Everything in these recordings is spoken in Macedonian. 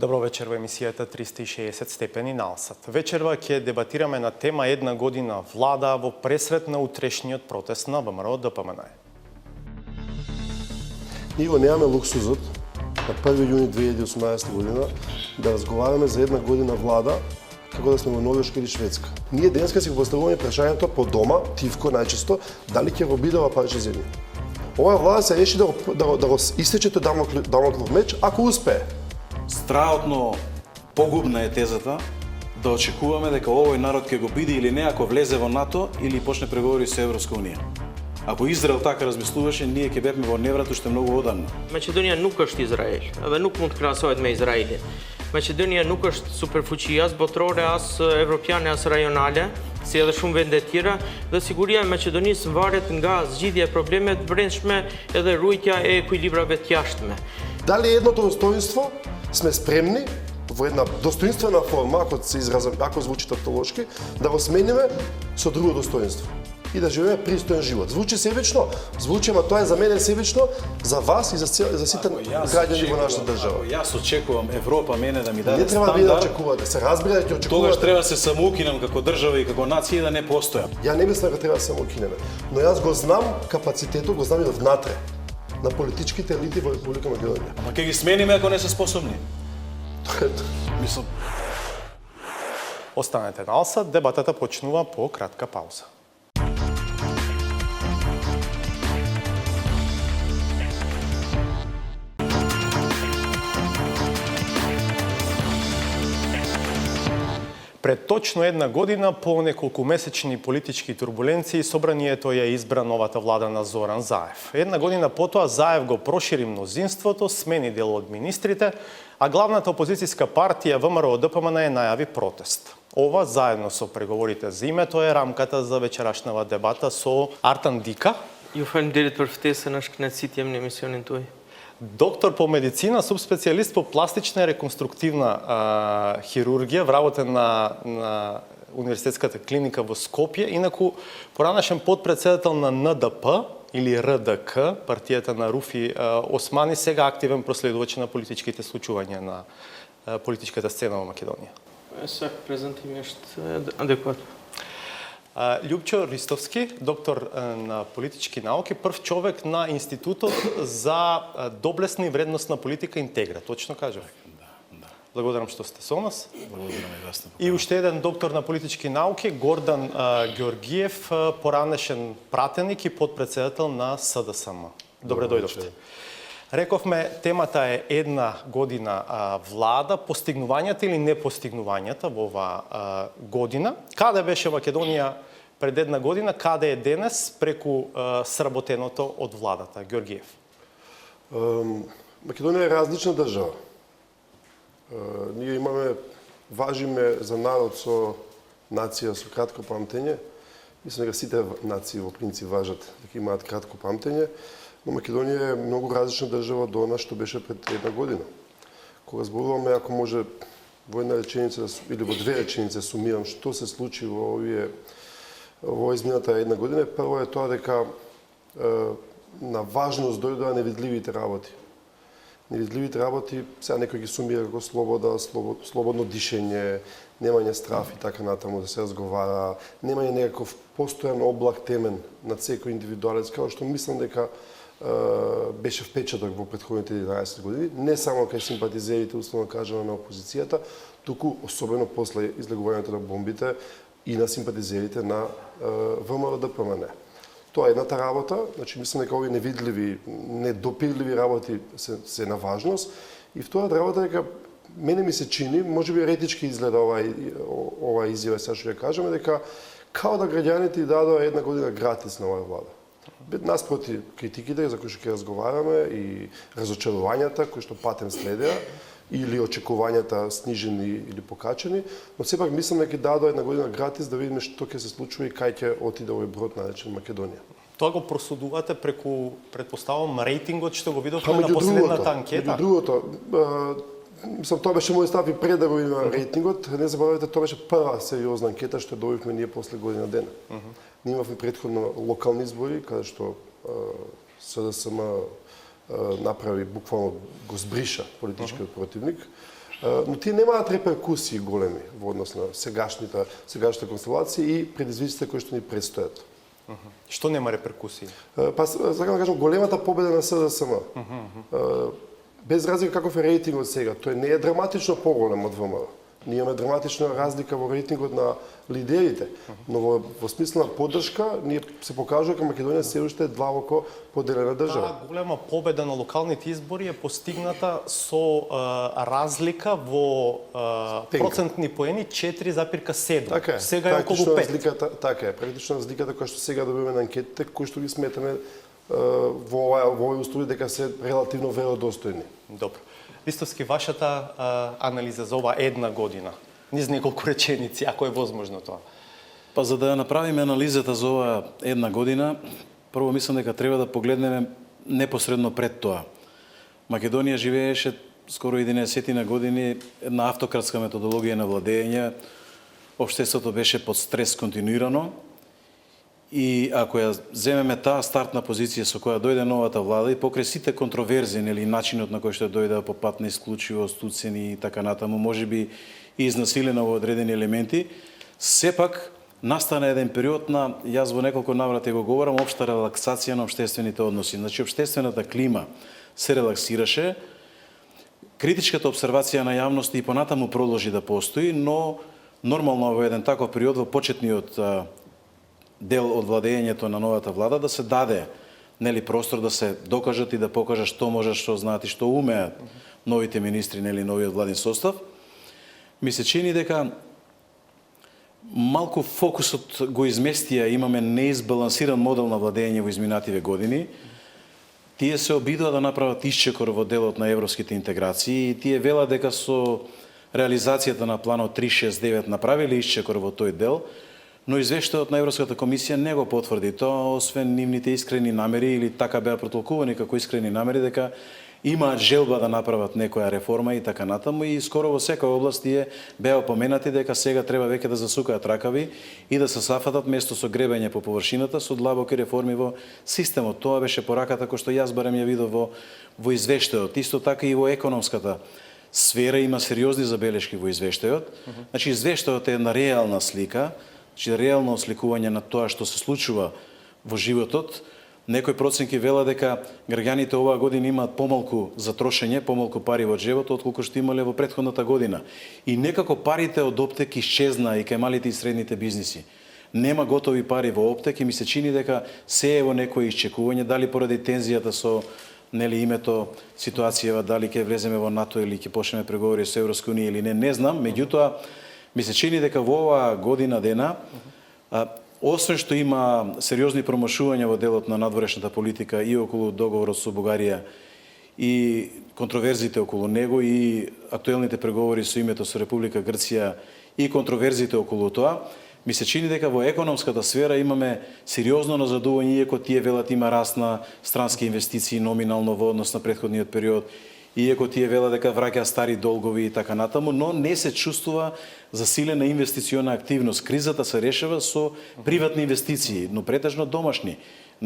Добро вечер во емисијата 360 степени налсат. Вечерва ќе дебатираме на тема една година влада во пресрет на утрешниот протест на ВМРО ДПМН. Ние го немаме луксузот на 1 јуни 2018 година да разговараме за една година влада како да сме во Норвешка или Шведска. Ние денеска си го поставуваме прашањето по дома, тивко најчесто, дали ќе го биде ова парче земја. Оваа влада се реши да го истече тој Дамоклов меч ако успее. Страхотно погубна е тезата да очекуваме дека овој народ ќе го биде или не ако влезе во НАТО или почне преговори со Европска унија. Ако Израел така размислуваше, ние ќе бевме во неврат уште многу одамна. Мaqedonia nuk është Izrael, edhe nuk mund të krahasohet me Izraelin. Maqedonia nuk është superfuqi as botërore, as evropiane, as rajonale, si edhe shumë vende tjera, dhe siguria e Maqedonisë varet nga zgjidhja e problemeve të brendshme edhe ruajtja e ekuilibrave të jashtme. Дали едното достоинство сме спремни во една достоинствена форма, ако звучи тавтолошки, да го смениме со друго достоинство и да живееме пристоен живот. Звучи себично, звучи, ама тоа е за мене себично, за вас и за сите граѓани во нашата држава. Ако јас очекувам Европа мене да ми даде Не треба ви да очекувате, се разбира дека ќе очекувате. Тогаш треба да се самоукинам како држава и како нација и да не постојам. Ја не мислам дека треба да се самоукинеме, но јас го знам капацитетот, го знам и внатре на политичките елити во Република Македонија. Ама ќе ги смениме ако не се способни. Мислам. Останете на алса, дебатата почнува по кратка пауза. Пред точно една година, по неколкумесечни политички турбуленции, собранието ја избра новата влада на Зоран Заев. Една година потоа Заев го прошири мнозинството, смени дел од министрите, а главната опозицијска партија ВМРО ДПМН најави протест. Ова, заедно со преговорите за името, е рамката за вечерашнава дебата со Артан Дика. Ju faleminderit për ftesën, është kënaqësi të jem në emisionin tuaj. Доктор по медицина, субспецијалист по пластична и реконструктивна хирургија, вработен на Универзитетската клиника во Скопје, инаку поранашен подпредседател на НДП или РДК, партијата на Руфи Османи, сега активен проследувач на политичките случувања на политичката сцена во Македонија. Сак презентimi është adekuat. Љупчо Ристовски, доктор на политички науки, прв човек на Институтот за доблесна и вредностна политика Интегра, точно кажав? Да. Благодарам што сте со нас. Благодарам и вас. И уште еден доктор на политички науки, Гордан Георгиев, поранешен пратеник и подпредседател на СДСМ. Добре дојдовте. Рековме, темата е една година влада, постигнувањата или непостигнувањата во оваа година. Каде беше Македонија пред една година, каде е денес преку сработеното од владата? Георгиев. Македонија е различна држава. Ние важиме за народ со нација со кратко памтење. Мислам дека сите нации во принцип важат дека имаат кратко памтење. Но Македонија е многу различна држава од она што беше пред една година. Кога зборуваме, ако може во една реченица или во две реченици сумирам што се случи во измината една година, прво е тоа дека на важност дојдоа невидливите работи. Невидливите работи, сега некој ги сумира како слобода, слободно дишење, немање страф и така натаму да се разговара, немање некаков постојан облак темен над секој индивидуалец, како што мислам дека беше впечаток во претходните 11 години, не само кај симпатизерите, условно кажано, на опозицијата, туку особено после излегувањето на бомбите и на симпатизерите на ВМРО ДПМН. Тоа е едната работа, значи мислам дека овие невидливи, недопирливи работи се на важност. И втората работа е дека мене ми се чини, можеби еретички изгледа ова изјава сега што ја кажеме, дека као да граѓаните дадоа една година гратис на оваа влада. Наспроти критиките за кои што ќе разговараме и разочарувањата кои што патем следеа или очекувањата снижени или покачени, но сепак мислам дека дадоа една година гратис да видиме што ќе се случува и кај ќе отиде овој брод наречен Македонија. Тоа го просудувате преку, предпоставам, рейтингот што го видовме на последната анкета? Меѓу другото, мислам, тоа беше мој став и пред да го видиме рейтингот. Не заборавете, тоа беше прва сериозна анкета што добивме ние после година дена. Ние имавме претходно локални избори, каде што СДСМ направи, буквално го збриша политичкиот противник. Но тие немаат реперкусии големи во однос на сегашните констелации и предизвиците кои што ни предстојат. Што нема реперкусии? Па сакам да кажам големата победа на СДСМ. Без разлика каков е рейтингот сега, тој не е драматично поголем од ВМРО. Ние имаме драматична разлика во рейтингот на лидерите, но во смисла на поддршка ние се покажува дека Македонија се уште е длабоко поделена држава. Таа голема победа на локалните избори е постигната со разлика во процентни поени 4,7. Така е. Сега е околу 5. Така е. Практично разликата која што сега добиваме на анкетите, кои што ги сметаме во овој услови дека се релативно веродостојни. Добро. Вистовски, вашата анализа за ова една година, низ неколку реченици, ако е возможно тоа. Па за да ја направиме анализата за ова една година, прво мислам дека треба да погледнеме непосредно пред тоа. Македонија живееше скоро 11 години една автократска методологија на владење. Општеството беше под стрес континуирано. И ако ја земеме таа стартна позиција со која дојде новата влада и покрај сите контроверзии или начинот на кој што дојде по пат на исклучивост, уцени и така натаму, можеби и изнасилена во одредени елементи, сепак настана еден период на, јас во неколку наврати го говорам, општа релаксација на општествените односи. Значи, општествената клима се релаксираше, критичката обсервација на јавност и понатаму продолжи да постои, но нормално во еден таков период, во почетниот дел од владењето на новата влада, да се даде простор да се докажат и да покажат што можат, што знаат и што умеат новите министри, новиот владин состав. Ми се чини дека малку фокусот го изместија, имаме неизбалансиран модел на владење во изминативе години. Тие се обидува да направат исчекор во делот на европските интеграции и тие велат дека со реализацијата на планот 369 направиле исчекор во тој дел, но извештајот на Европската комисија не го потврди тоа, освен нивните искрени намери, или така беа протолкувани како искрени намери, дека имаат желба да направат некоја реформа и така натаму, и скоро во секоја област тие беа опоменати дека сега треба веќе да засукаат ракави и да се сафатат место со гребење по површината со длабоки реформи во системот. Тоа беше пораката која што јас барем ја видов во извештајот. Исто така и во економската сфера има сериозни забелешки во извештајот. Значи, извештајот е една реална слика, реално осликување на тоа што се случува во животот. Некои проценки велат дека граѓаните оваа година имаат помалку за трошење, помалку пари во джебот, отколку што имале во претходната година. И некако парите од оптек исчезна и кај малите и средните бизниси. Нема готови пари во оптек и ми се чини дека се е во некој исчекување, дали поради тензијата со името, ситуацијава, дали ќе влеземе во НАТО или ќе почнеме преговори со Европска унија или не знам, меѓутоа ми се чини дека во оваа година дена, освен што има сериозни промашувања во делот на надворешната политика и околу договорот со Бугарија и контроверзите околу него и актуелните преговори со името со Република Грција и контроверзите околу тоа, ми се чини дека во економската сфера имаме сериозно назадување, иако тие велат има раст на странски инвестиции номинално во однос на претходниот период, иако тие велат дека враќа стари долгови и така натаму, но не се чувствува засилена инвестициона активност. Кризата се решава со приватни инвестиции, но претежно домашни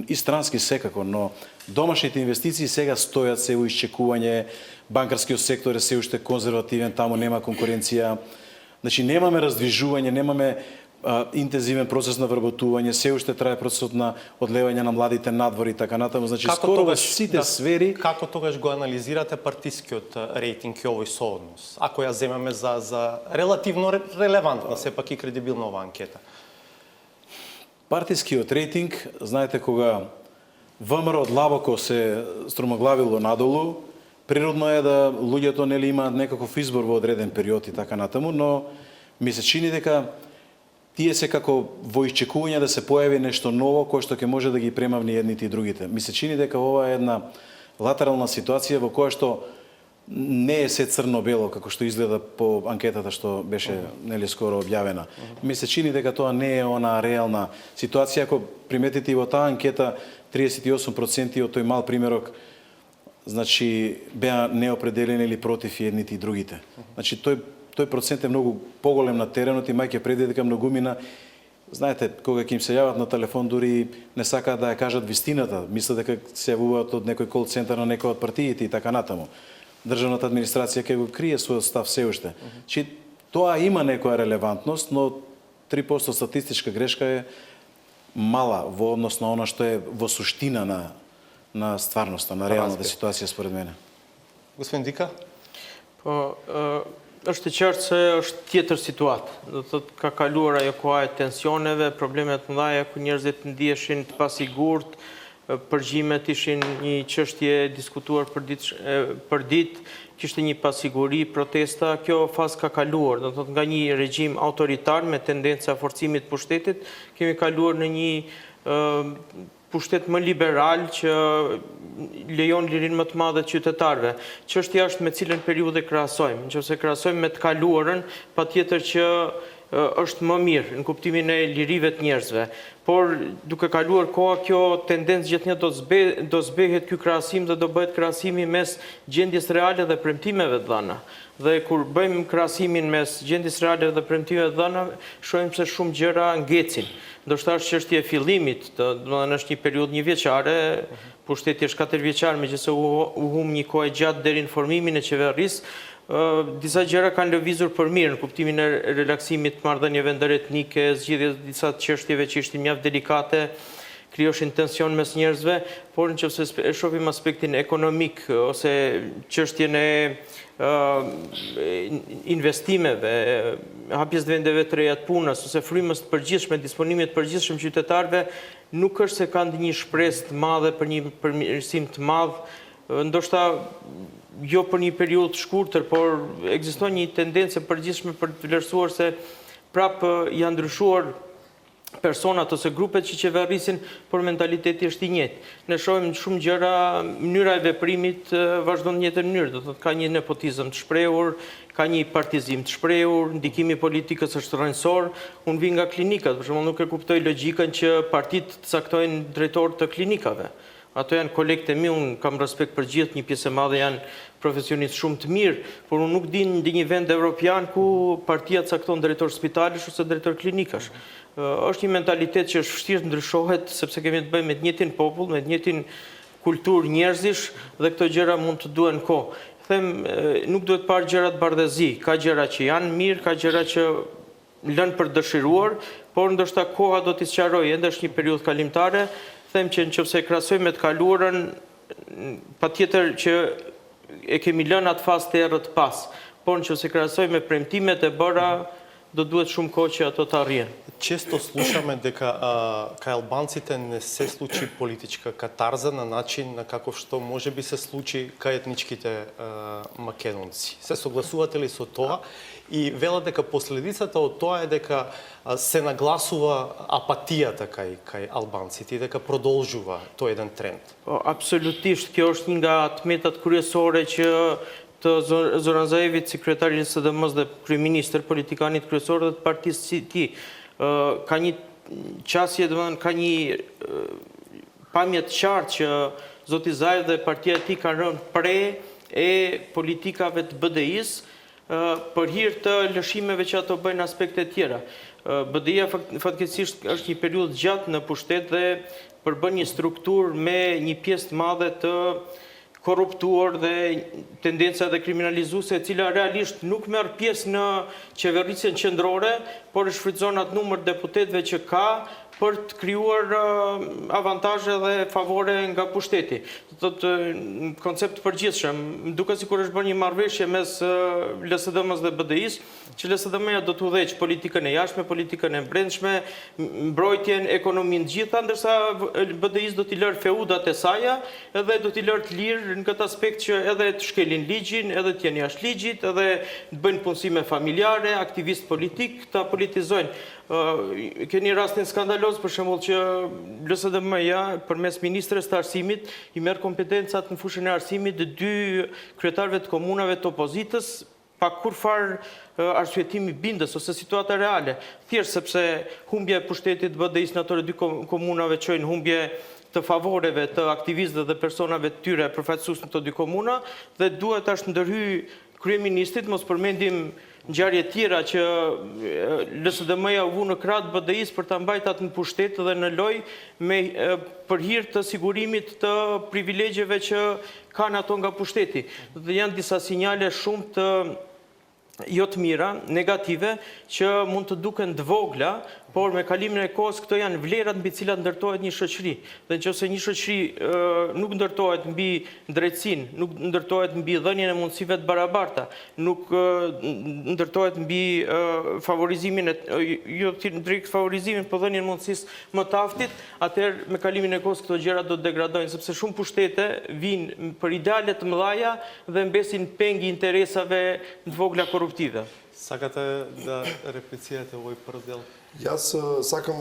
и странски секако, но домашните инвестиции сега стојат, се во исчекување, банкарскиот сектор е се уште конзервативен, таму нема конкуренција. Значи немаме раздвижување, немаме интензивен процес на вработување, се уште трае процесот на одлевање на младите надвор и така натаму. Значи скоро во сите сфери. Како тогаш го анализирате партискиот рейтинг и овој сооднос? Ако ја земеме за релативно релевантна, сепак и кредибилна ова анкета. Партискиот рейтинг, знаете, кога ВМРО длабоко се стромоглавило надолу, природно е да луѓето имаат некаков избор во одреден период и така натаму, но ми се чини дека тие се како во исчекување да се појави нешто ново кое што ќе може да ги премавни едните и другите. Ми се чини дека ова е една латерална ситуација во која што не е се црно-бело како што изгледа по анкетата што беше скоро објавена. Ми се чини дека тоа не е она реална ситуација. Ако приметите и во таа анкета 38% од тој мал примерок, значи беа неопределени или против едните и другите. Значи тој процент е многу поголем на теренот и мајке преди дека многумина, знаете, кога ќе им се јават на телефон, дури не сакаат да ја кажат вистината, мислат дека се јавуваат од некој кол центар на некој од партиите и така натаму. државната администрација ќе го крие својот став се уште. Чи тоа има некоја релевантност, но 3% статистичка грешка е мала во однос на она што е во суштина на стварноста, на реалната ситуација според мене. Господин Дика? Po, është e qartë se është tjetër situatë. Do të thotë ka kaluar ajo koha e tensioneve, problemet mëdha ku njerëzit ndiheshin të pasigurt, përgjimet ishin një çështje diskutuar për ditë, kishte një pasiguri, protesta, kjo fazë ka kaluar. Do të thotë nga një regjim autoritar me tendenca forcimit pushtetit, kemi kaluar në një pushtet më liberal që lejon lirinë më të madhe të qytetarëve. Çështja është me cilën periudhë krahasojmë. Nëse krahasojmë me të kaluarën, patjetër që është më mirë në kuptimin e lirive të njerëzve. Por duke kaluar koha, kjo tendencë gjithnjë do zbehet ky krahasim dhe do bëhet krahasimi mes gjendjes reale dhe premtimeve të dhëna. Dhe kur bëjmë krahasimin mes gjendjes reale dhe premtimeve të dhëna, shohim se shumë gjëra ngecin. Ndoshta është çështje e fillimit, domethënë është një periudhë njëvjeçare, pushteti është 4 vjeçar, megjithëse u hum një kohë gjatë deri në formimin e qeverisë. Disa gjëra kanë lëvizur për mirë në kuptimin e relaksimit të marrëdhënieve ndëretnike, zgjidhjes disa çështjeve që ishin mjaft delikate, krijoshin tension mes njerëzve, por nëse e shohim aspektin ekonomik ose çështjen e investimeve, hapjes të vendeve të reja të punës ose frymës të përgjithshme, disponimit të përgjithshëm qytetarëve, nuk është se kanë një shpresë të madhe për një përmirësim të madh, ndoshta jo për një periudhë të shkurtër, por ekziston një tendencë e përgjithshme për të vlerësuar se prapë janë ndryshuar personat ose grupet që qeverisin, por mentaliteti është i njëjtë. Ne shohim shumë gjëra, mënyra e veprimit vazhdon në njëjtën mënyrë, do thotë ka një nepotizëm të shprehur, ka një partizim të shprehur, ndikimi i politikës është rrënjësor. Unë vi nga klinikat, për shembull nuk e kuptoj logjikën që partitë caktojnë drejtorë të klinikave. Ato janë kolegët e mi, unë kam respekt për gjithë, një pjesë e madhe janë profesionistë shumë të mirë, por unë nuk di një vend evropian ku partia cakton drejtor spitalesh ose drejtor klinikash. Është një mentalitet që është vështirë të ndryshohet, sepse kemi të bëjmë me të njëjtin popull, me të njëjtin kulturë njerëzish dhe këto gjëra mund të duhen kohë. Them, nuk duhet parë gjërat bardhëzi, ka gjëra që janë mirë, ka gjëra që lënë për dëshiruar, por ndoshta koha do t'i sqarojë, ende është një periudhë kalimtare. Them që nëse krahasojmë me të kaluarën, patjetër që e kemi lënë atë fazë të errët pas, por nëse krahasojmë me premtimet e bëra, do duhet shumë kohë që ato të arrijnë. Често слушаме дека кај албанците не се случи политичка катарза на начин на каков што може би се случи кај етничките македонци. Се согласувате ли со тоа? И велат дека последицата од тоа е дека се нагласува апатијата кај албанците и дека продолжува тој еден тренд. Absolutisht, kjo është një nga tmetat kryesore që të Zoran Zaevit, si kryetari i SDM-s dhe kryeministër, politikanit kryesor dhe të partisë si ti. Ka një qasje, ka një pamje të qartë që zoti Zaev dhe partia e tij kanë rënë pre e politikave të BDI-s për hir të lëshimeve që ato bëjnë aspekte tjera. BDI-a fatkeqësisht është një periudhë gjatë në pushtet dhe përbën një strukturë me një pjesë të madhe të korruptuar dhe tendenca dhe kriminalizuese, e cila realisht nuk merr pjesë në qeverisjen qendrore, por e shfrytëzon atë numër deputetëve që ka për të krijuar avantazhe dhe favore nga pushteti. Do thotë në koncept përgjithshëm, duket sikur është bërë një marrëveshje mes LSDM-s dhe BDI-s, që LSDM-ja do të udhëheq politikën e jashtme, politikën e brendshme, mbrojtjen, ekonominë të gjitha, ndërsa BDI-s do t'i lërë feudat e saj, edhe do t'i lërë të lirë në këtë aspekt që edhe të shkelin ligjin, edhe të jenë jashtë ligjit, edhe të bëjnë punësime familjare, aktivistë politik, ta politizojnë. Keni rastin skandaloz për shembull që LSDM-ja përmes ministres të arsimit i merr kompetencat në fushën e arsimit të 2 kryetarëve të komunave të opozitës pa kurfar arsyetimi bindës ose situata reale. Thjesht sepse humbja e pushtetit të BDI-s në ato 2 komunave çojnë humbje të favoreve të aktivistëve dhe personave të tyre përfaqësues në këto 2 komuna dhe duhet tash ndërhyj kryeministrit, mos përmendim ngjarje tjera që LSDM-ja u vu në krah të BDI-s për ta mbajtur atë në pushtet dhe në lojë me për hir të sigurimit të privilegjeve që kanë ato nga pushteti. Dhe janë disa sinjale shumë të jo të mira, negative, që mund të duken të vogla, por me kalimin e kohës këto janë vlerat mbi cilat ndërtohet një shoqëri. Dhe nëse një shoqëri nuk ndërtohet mbi drejtësinë, nuk ndërtohet mbi dhënien e mundësive të barabarta, nuk ndërtohet mbi favorizimin jo drejt favorizimin, por dhënien e mundësisë më të aftit, atëherë me kalimin e kohës këto gjëra do të degradojnë, sepse shumë pushtete vinë për ideale të mëdha dhe mbesin peng i interesave të vogla koruptive. Сакате да реплицирате овој прв дел? Јас сакам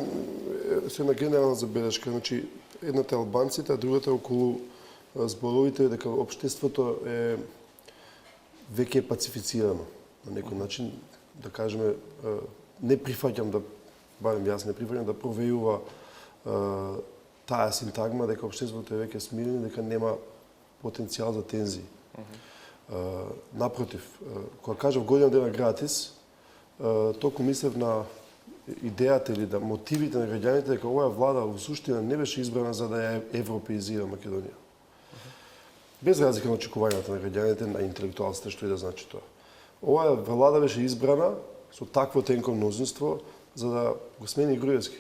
се една генерална забелешка, значи едната е албанците, а другата е околу зборовите дека општеството е веќе пацифицирано на некој начин, да кажеме, не прифаќам да барем јас не прифаќам да провејува таа синтагма дека општеството е веќе смирено, дека нема потенцијал за тензии. Напротив, кога кажав година дена гратис, толку мислев на идејата или да мотивите на граѓаните дека оваа влада во суштина не беше избрана за да ја европеизира Македонија. Без разлика на очекувањата на граѓаните, на интелектуалците, што и да значи тоа. Оваа влада беше избрана со такво тенко мнозинство за да го смени Груевски.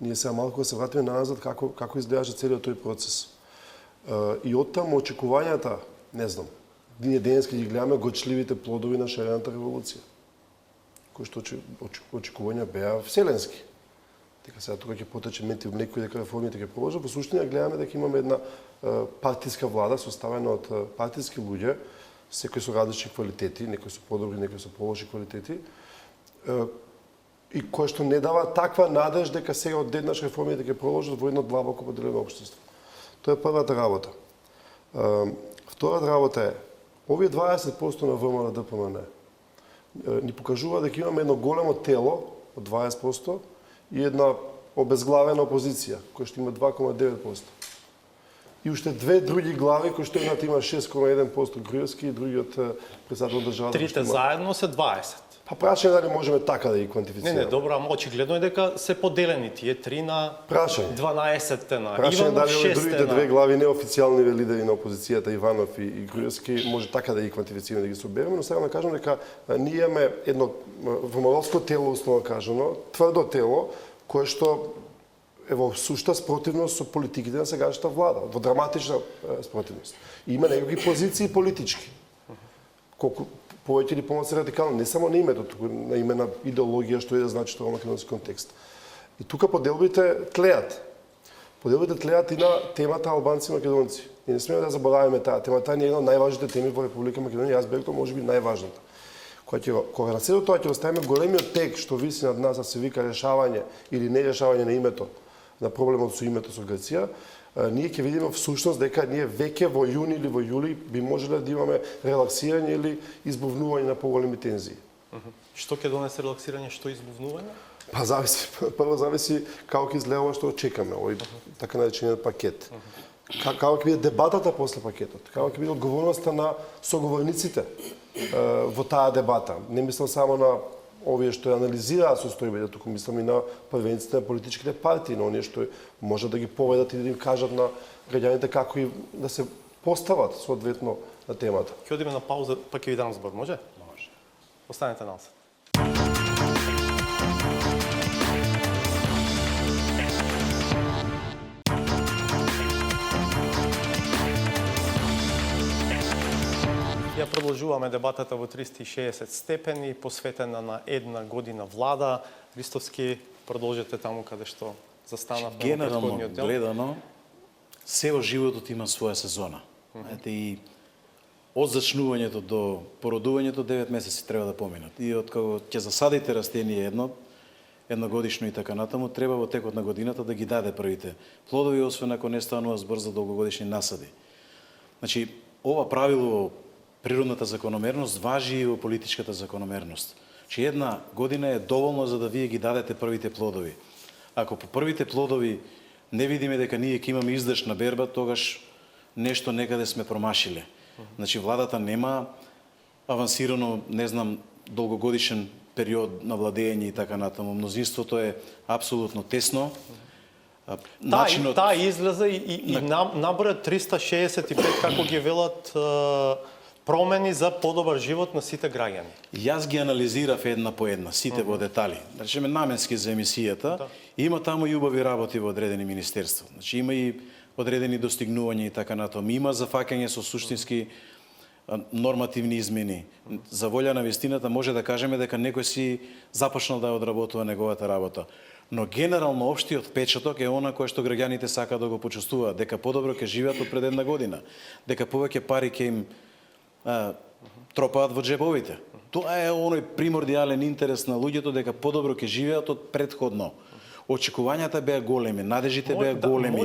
Ние сега малку да се вратиме назад како изгледаше целиот тој процес. И оттаму очекувањата, не знам, ние денеска ги гледаме гочливите плодови на шарената револуција, кои што очекувања беа вселенски. Дека сега тука ќе потече мети некои дека реформите ќе продолжат, во суштина гледаме дека имаме една партиска влада составена од партиски луѓе, секој со различни квалитети, некои со подобри, некои со полоши квалитети, и кој што не дава таква надеж дека сега одеднаш реформите ќе продолжат во едно длабоко поделено општество. Тоа е првата работа. Втората работа е, овие 20% на ВМРО на ДПМН ни покажува дека имаме едно големо тело од 20% и една обезглавена опозиција, која што има 2,9%. И уште две други глави, кои што едната има 6,1% Груевски и другиот председател на државата. Трите заедно се 20. Па прашање дали можеме така да ги квантифицираме. Не, добро, ама очигледно е дека се поделени тие 3 на 12 на Прашање Иванов, дали овие 6 другите на... две глави неофицијални лидери на опозицијата Иванов и Груевски може така да ги квантифицираме, да ги собереме, но сега да кажам дека ние имаме едно ВМРО-ско тело, условно кажано, тврдо тело, кое што е во сушта спротивност со политиките на сегашната влада, во драматична спротивност. И има некои позиции политички. Колку повеќе или помалку радикално, не само на името, туку на име на идеологија, што и да значи тоа во македонски контекст. И тука поделбите тлеат. Поделбите тлеат и на темата албанци и македонци. И не смееме да забораваме таа тема. Таа е една од најважните теми во Република Македонија. Јас бев тоа можеби најважната. Кога на седо тоа ќе оставиме големиот тег што виси над нас, а се вика решавање или не решавање на името, на проблемот со името со Грција, ние ќе видиме всушност дека ние веќе во јуни или во јули би можеле да имаме релаксирање или избувнување на поголеми тензии. Што ќе донесе релаксирање, што избувнување? Па зависи, прво зависи како ќе изгледа ова што очекаме, овој така наречениот пакет. Како ќе биде дебатата после пакетот, како ќе биде одговорноста на соговорниците во таа дебата. Не мислам само на овие што анализираат состојбите, туку мислам и на првенците на политичките партии, на оние што можат да ги поведат и да им кажат на граѓаните како и да се постават соодветно на темата. Ќе одиме на пауза, па ќе ви дам збор, може? Може. Останете насад. Ја продолжуваме дебатата во 360 степени, посветена на една година влада. Ристовски, продолжете таму каде што застанавме во Генерално претходниот дел. гледано, се во животот има своја сезона. Ете и од зачнувањето до породувањето 9 месеци треба да поминат. И од кога ќе засадите растение едногодишно и така натаму, треба во текот на годината да ги даде првите плодови, освен ако не станува збор за долгогодишни насади. Значи, ова правило во природната закономерност важи и во политичката закономерност. Че една година е доволно за да вие ги дадете првите плодови. Ако по првите плодови не видиме дека ние ќе имаме издржна берба, тогаш нешто некаде сме промашиле. Значи, владата нема авансирано, не знам, долгогодишен период на владење и така натаму. Мнозинството е апсолутно тесно. Таа излеза и набра 365, како ги велат, промени за подобар живот на сите граѓани. Јас ги анализирав една по една, сите во детали. Речеме наменски за емисијата. Има таму и убави работи во одредени министерства. Значи има и одредени достигнувања и така натаму. Има зафаќање со суштински нормативни измени. За волја на вистината може да кажеме дека некој си започнал да одработува неговата работа. Но генерално општиот печаток е она кое што граѓаните сакаат да го почувствуваат, дека подобро ќе живеат од пред една година, дека повеќе пари ќе им тропаат во джебовите. Тоа е оној примордијален интерес на луѓето дека подобро ќе живеат од претходно. Очекувањата беа големи, надежите беа големи.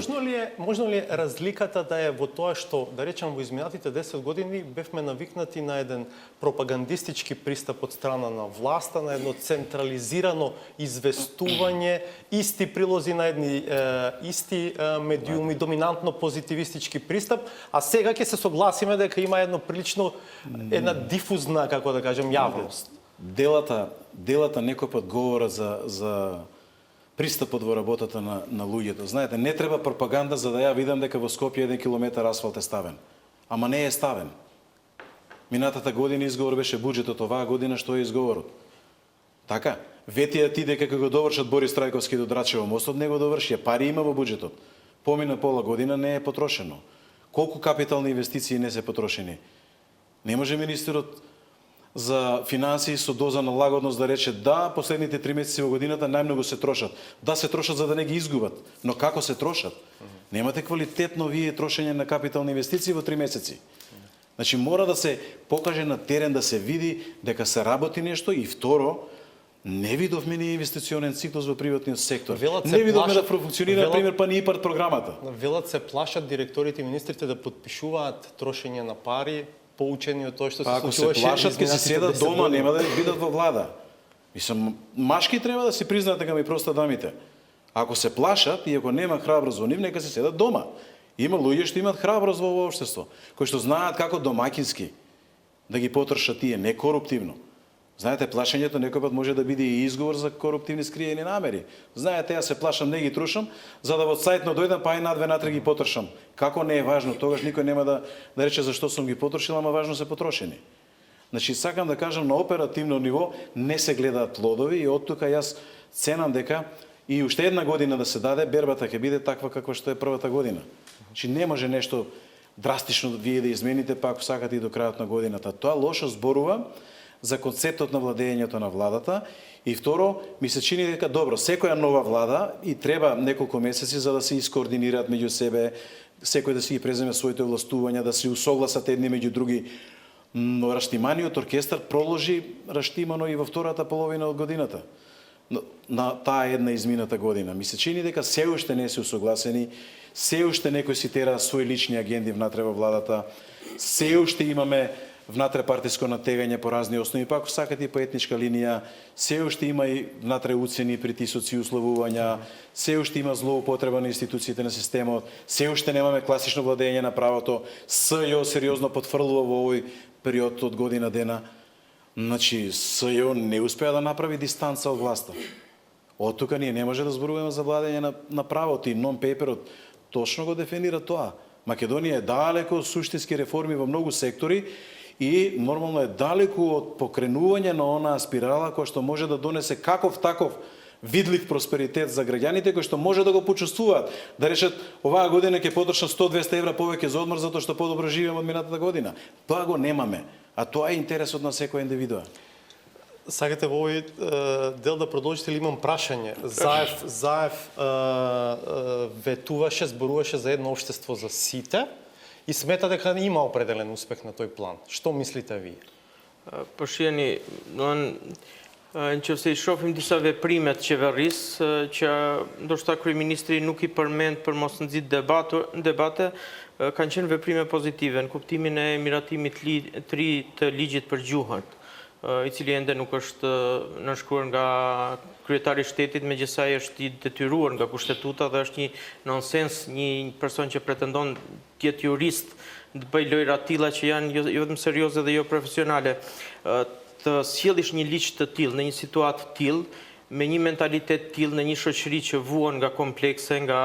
Можно ли е разликата да е во тоа што, да речем, во изминатите 10 години бевме навикнати на еден пропагандистички пристап од страна на власта, на едно централизирано известување, исти прилози на едни исти медиуми, доминантно позитивистички пристап, а сега ќе се согласиме дека има едно прилично, една дифузна, како да кажем, јавност. Делата некој пат говорат за пристапот во работата на луѓето. Знаете, не треба пропаганда за да ја видам дека во Скопје 1 километар асфалт е ставен. Ама не е ставен. Минатата година изговор беше буџетот, оваа година што е изговорот. Така, ветија ти дека кога го довршат Борис Трајковски до Драчево мостот, не го довршија, пари има во буџетот. Помина пола година не е потрошено. Колку капитални инвестиции не се потрошени? Не може министерот за финансии со доза на лагодност да рече да, последните 3 месеци во годината најмногу се трошат. Да, се трошат за да не ги изгубат, но како се трошат? Немате квалитетно вие трошење на капитални инвестиции во 3 месеци. Значи мора да се покаже на терен, да се види дека се работи нешто и второ, не видовме ни инвестиционен циклус во приватниот сектор. Не видовме да функционира, например, па ни ИПАРД програмата. Велат се плашат директорите и министрите да подпишуваат трошење на пари, поучени од тоа што се случуваше. Ако се плашат, ќе се седат дома, нема да бидат во влада. Мислам, машки треба да си признаат дека ми проста дамите. Ако се плашат и ако нема храброст во нив, нека се седат дома. Има луѓе што имаат храброст во овој општество, кои што знаат како домаќински да ги потрошат тие, не коруптивно. Знаете, плашењето некој пат може да биде и изговор за коруптивни скриени намери. Знаете, јас се плашам, не ги трушам, за да во сајтно дојдам, па и на 2-3 ги потрошам. Како не е важно, тогаш никој нема да рече зашто сум ги потрошил, ама важно се потрошени. Значи, сакам да кажам, на оперативно ниво не се гледаат плодови и од тука јас ценам дека и уште една година да се даде, бербата ќе биде таква каква што е првата година. Значи, не може нешто драстично вие да измените, па ако сакате и до крајот на годината. Тоа лошо зборува за концептот на владењето на владата и второ, ми се чини дека добро, секоја нова влада и треба неколку месеци за да се искоординираат меѓу себе, секој да си ги преземе своите овластувања, да се усогласат едни меѓу други. Но раштиманиот оркестар проложи раштимано и во втората половина од годината. На таа една измината година. Ми се чини дека се уште не се усогласени, се уште некој си тера своји лични агенди внатре во владата, се уште имаме внатре партиско натегање по разни основи, па ако сакате и по етничка линија, се уште има и внатре уцени, притисоци, условувања, се уште има злоупотреба на институциите на системот, се уште немаме класично владење на правото, СЈО сериозно потврлува во овој период од година дена. Значи, СЈО не успеа да направи дистанца од власта. Од тука ние не може да зборуваме за владење на правото и нон-пейперот точно го дефинира тоа. Македонија е далеко од суштински реформи во многу сектори и нормално е далеку од покренување на онаа спирала која што може да донесе каков таков видлив просперитет за граѓаните кои што може да го почувствуваат. Да решат, оваа година ќе потрошат 100-200 евра повеќе за одмор затоа што подобро живееме од минатата година. Тоа го немаме, а тоа е интересот на секој индивидуа. Сакате во овој дел да продолжите или имам прашање? Заев ветуваше, зборуваше за едно општество за сите и смета дека има определен успех на тој план. Што мислите вие? Po shiheni, nëse i shohim disa veprime të qeverisë që ndoshta kryeministri nuk i përmend për mos nxit debate, kanë qenë veprime pozitive në kuptimin e miratimit të ri të ligjit për gjuhën. i cili ende nuk është nënshkruar nga kryetari i shtetit, megjithëse është i detyruar nga kushtetuta dhe është një nonsens një person që pretendon të jetë jurist të bëj lojra të tilla që janë jo vetëm serioze dhe jo profesionale. Të sjellësh një ligj të tillë në një situatë të tillë, me një mentalitet të tillë në një shoqëri që vuan nga komplekse, nga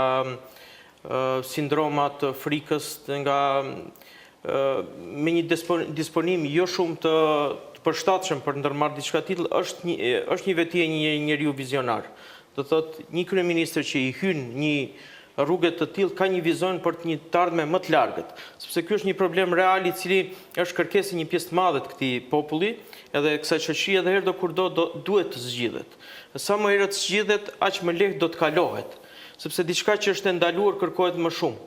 sindromat të frikës, me një disponim jo shumë të përshtatshëm për ndërmarrë diçka të tillë, është një veti e një njeriu vizionar. Do thotë, një kryeministër që i hyn një rrugë të tillë ka një vizion për të ardhme më të largët, sepse ky është një problem real i cili është kërkesë e një pjesë të madhe të këtij populli, edhe kësaj shoqërie dhe herë do kur duhet të zgjidhet. Sa më herët zgjidhet, aq më lehtë do të kalohet, sepse diçka që është e ndaluar kërkohet më shumë.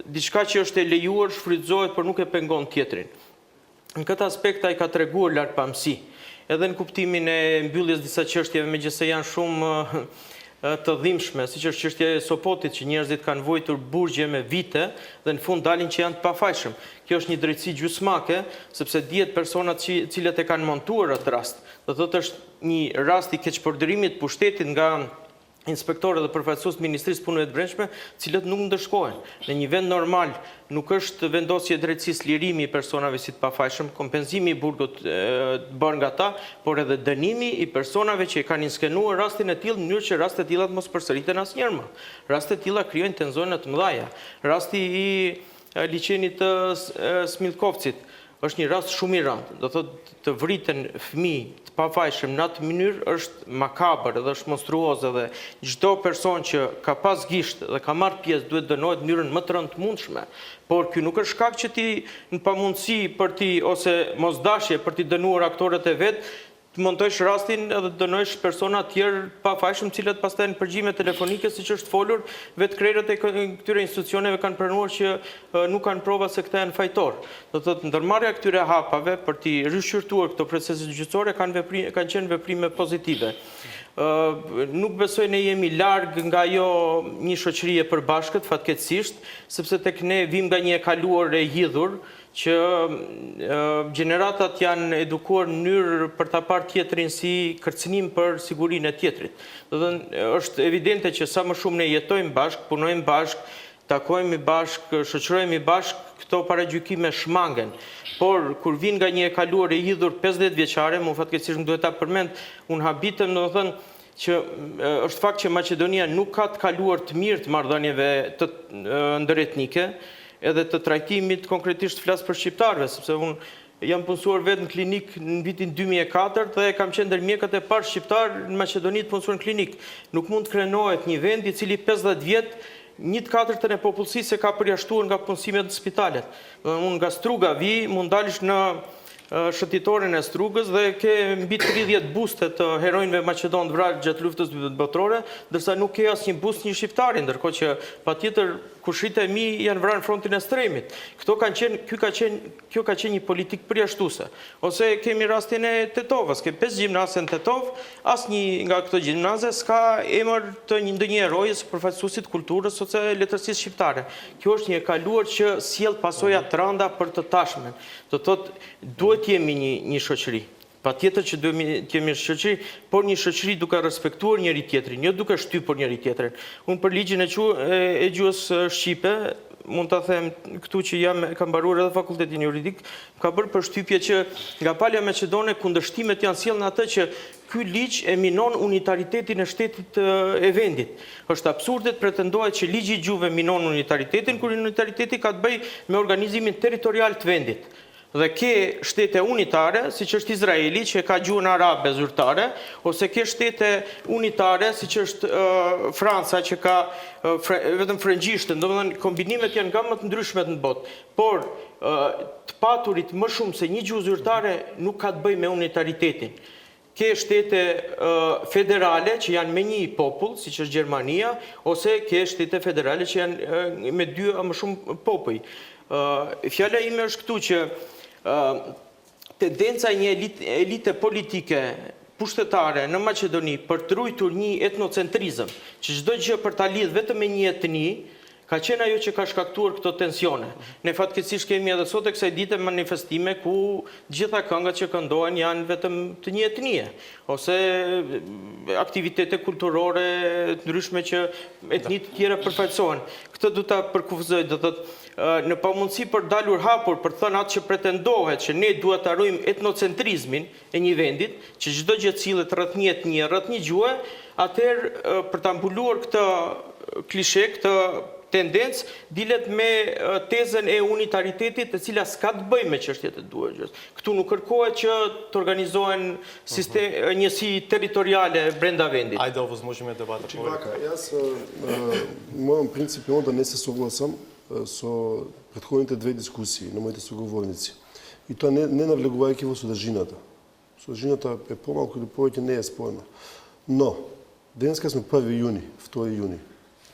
Diçka që është e lejuar shfrytëzohet, por nuk e pengon tjetrin. Në këtë aspekt ai ka treguar lartpamësi, edhe në kuptimin e mbylljes disa çështjeve, megjithëse janë shumë të dhimbshme, siç është çështja e Sopotit, që njerëzit kanë vojtur burgje me vite dhe në fund dalin që janë të pafajshëm. Kjo është një drejtësi gjysmake, sepse dihet personat cilët e kanë montuar atë rast. Do thotë është një rast i keqpërdorimit të pushtetit nga inspektorët dhe përfaqësues të Ministrisë të Punëve të Brendshme, cilët nuk ndëshkohen. Në një vend normal nuk është vendosje e drejtësisë lirimi i personave si të pafajshëm, kompenzimi i burgut bërë nga ta, por edhe dënimi i personave që e kanë inskenuar rastin e tillë në mënyrë që rastet e tilla të mos përsëriten asnjëherë më. Rastet e tilla krijojnë tensione të mëdha. Rasti i liçenit të Smilkovcit është një rast shumë i rëndë. Do thotë të vriten fëmijë të pafajshëm në atë mënyrë është makabër dhe është monstruoze dhe çdo person që ka pas gisht dhe ka marrë pjesë duhet dënohet në mënyrën më të rëndë të mundshme. Por ky nuk është shkak që ti në pamundësi ose mosdashje për t'i dënuar aktorët e vet, të montojsh rastin edhe të dënojsh persona të tjerë pafajshëm, cilët pastaj në përgjigje telefonike, siç është folur, vetë krerët e këtyre institucioneve kanë pranuar që nuk kanë prova se këta janë fajtor. Do thotë ndërmarrja e këtyre hapave për të rishqyrtuar këto procese gjyqësore kanë qenë veprime pozitive. Nuk besoj ne jemi larg nga ajo një shoqëri e përbashkët, fatkeqësisht, sepse tek ne vim nga një e kaluar e hidhur, që gjeneratat janë edukuar në mënyrë për ta parë tjetrin si kërcënim për sigurinë e tjetrit. Do të thënë, është evidente që sa më shumë ne jetojmë bashkë, punojmë bashkë, takohemi bashkë, shoqërohemi bashkë, këto paragjykime shmangen. Por kur vin nga një e kaluar e hidhur 50 vjeçare, më fatkeqësisht duhet ta përmend, unë habitem, do të thënë, që është fakt që Maqedonia nuk ka të kaluar të mirë të marrëdhënieve të ndëretnike, edhe të trajtimit konkretisht flas për shqiptarëve, sepse unë jam punësuar vetë në klinik në vitin 2004 dhe kam qenë ndër mjekët e parë shqiptar në Maqedoni të punësuar në klinik. Nuk mund të krenohet një vend i cili 50 vjet 1/4 e popullsisë e ka përjashtuar nga punësimet në spitalet. Unë nga Struga vi, mund dalësh në shëtitorin e Strugës dhe ke mbi 30 buste të heronjve maqedon të vrarë gjatë luftës botërore, ndërsa nuk ke asnjë bust një shqiptari, ndërkohë që patjetër kushite e mi janë vrarë në frontin e stremit. Kjo ka qenë një politikë përjashtuese. Ose kemi rastin e Tetovës, ke 5 gjimnaze në Tetov, asnjë nga këto gjimnaze s'ka emër të ndonjë heroje së përfaqësuesit kulturës ose letërsisë shqiptare. Kjo është një e kaluar që sjell pasoja të rënda për të tashmen. Do thotë, duhet jemi një shoqëri. Patjetër që duhet të jemi një shoqëri, por një shoqëri duke respektuar njëri tjetrin, jo duke shtypur njëri tjetrin. Unë për ligjin e gjuhës shqipe, mund ta them këtu që kam mbaruar edhe fakultetin juridik, ka bërë përshtypje që nga palja maqedone kundërshtimet janë sjellën atë që ky ligj e minon unitaritetin e shtetit e vendit. Është absurde të pretendohet që ligji i gjuhëve minon unitaritetin, kur unitariteti ka të bëjë me organizimin territorial të vendit. Dhe ke shtete unitare, siç është Izraeli, që ka gjuhën arabe zyrtare, ose ke shtete unitare, siç është Franca, që ka vetëm frëngjishtën. Domethënë, kombinimet janë nga më të ndryshmet në botë. Por të paturit më shumë se një gjuhë zyrtare nuk ka të bëjë me unitaritetin. Ke shtete federale që janë me një popull, siç është Gjermania, ose ke shtete federale që janë me 2 a më shumë popull. Fjala ime është këtu që tendenca e një elite politike pushtetare në Maqedoni për të ruajtur një etnocentrizëm, që çdo gjë për ta lidhur vetëm me një etni, ka qenë ajo që ka shkaktuar këto tensione. Ne fatkeqësisht kemi edhe sot e kësaj dite manifestime ku gjitha këngët që këndohen janë vetëm të një etnie, ose aktivitete kulturore të ndryshme që etnitë të tjera përfaqësohen. Këtë du ta përkufizoj, do thotë në pamundësi për dalur hapur për thënë atë që pretendohet që ne duhet të harrojmë etnocentrizmin e një vendit, që çdo gjë cilët rreth një etnie, rreth një gjuhë, atëherë për ta mbuluar këtë klishe, këtë tendencë, dilet me tezën e unitaritetit, e cila s'ka të bëjë me çështjet e duhur. Këtu nuk kërkohet që të organizohen njësi territoriale brenda vendit. Ajde, ovozможиме дебата. Вака, јас мојам принципиално да не се согласам со претходните две дискусии на моите соговорници. И тоа не навлегувајќи во содржината. Содржината е помалку или повеќе не е спорна. Но, денеска сме 1 јуни, 2 јуни.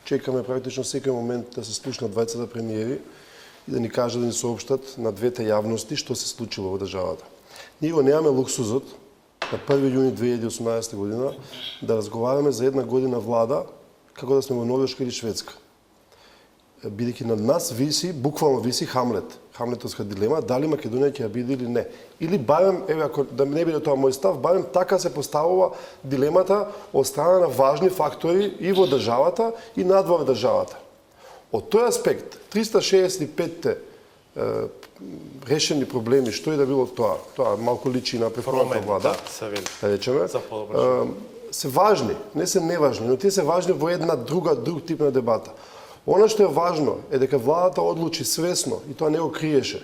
Чекаме практично секој момент да се слушнат двајцата премиери и да ни кажат, да ни соопштат на двете јавности што се случило во државата. Ние го немаме луксузот на 1 јуни 2018 година да разговараме за една година влада како да сме во Норвешка или Шведска. Бидејќи над нас виси, буквално виси Хамлет, Хамлетовска дилема, дали Македонија ќе ја биде или не. Или барем, еве ако да не биде тоа мој став, барем така се поставува дилемата од страна на важни фактори и во државата и надвор државата. Од тој аспект, 365 решени проблеми, што и да било тоа малку личи на претходната влада, да речеме, се важни, не се неважни, но тие се важни во една друг тип на дебата. Она што е важно е дека владата одлучи свесно, и тоа не го криеше,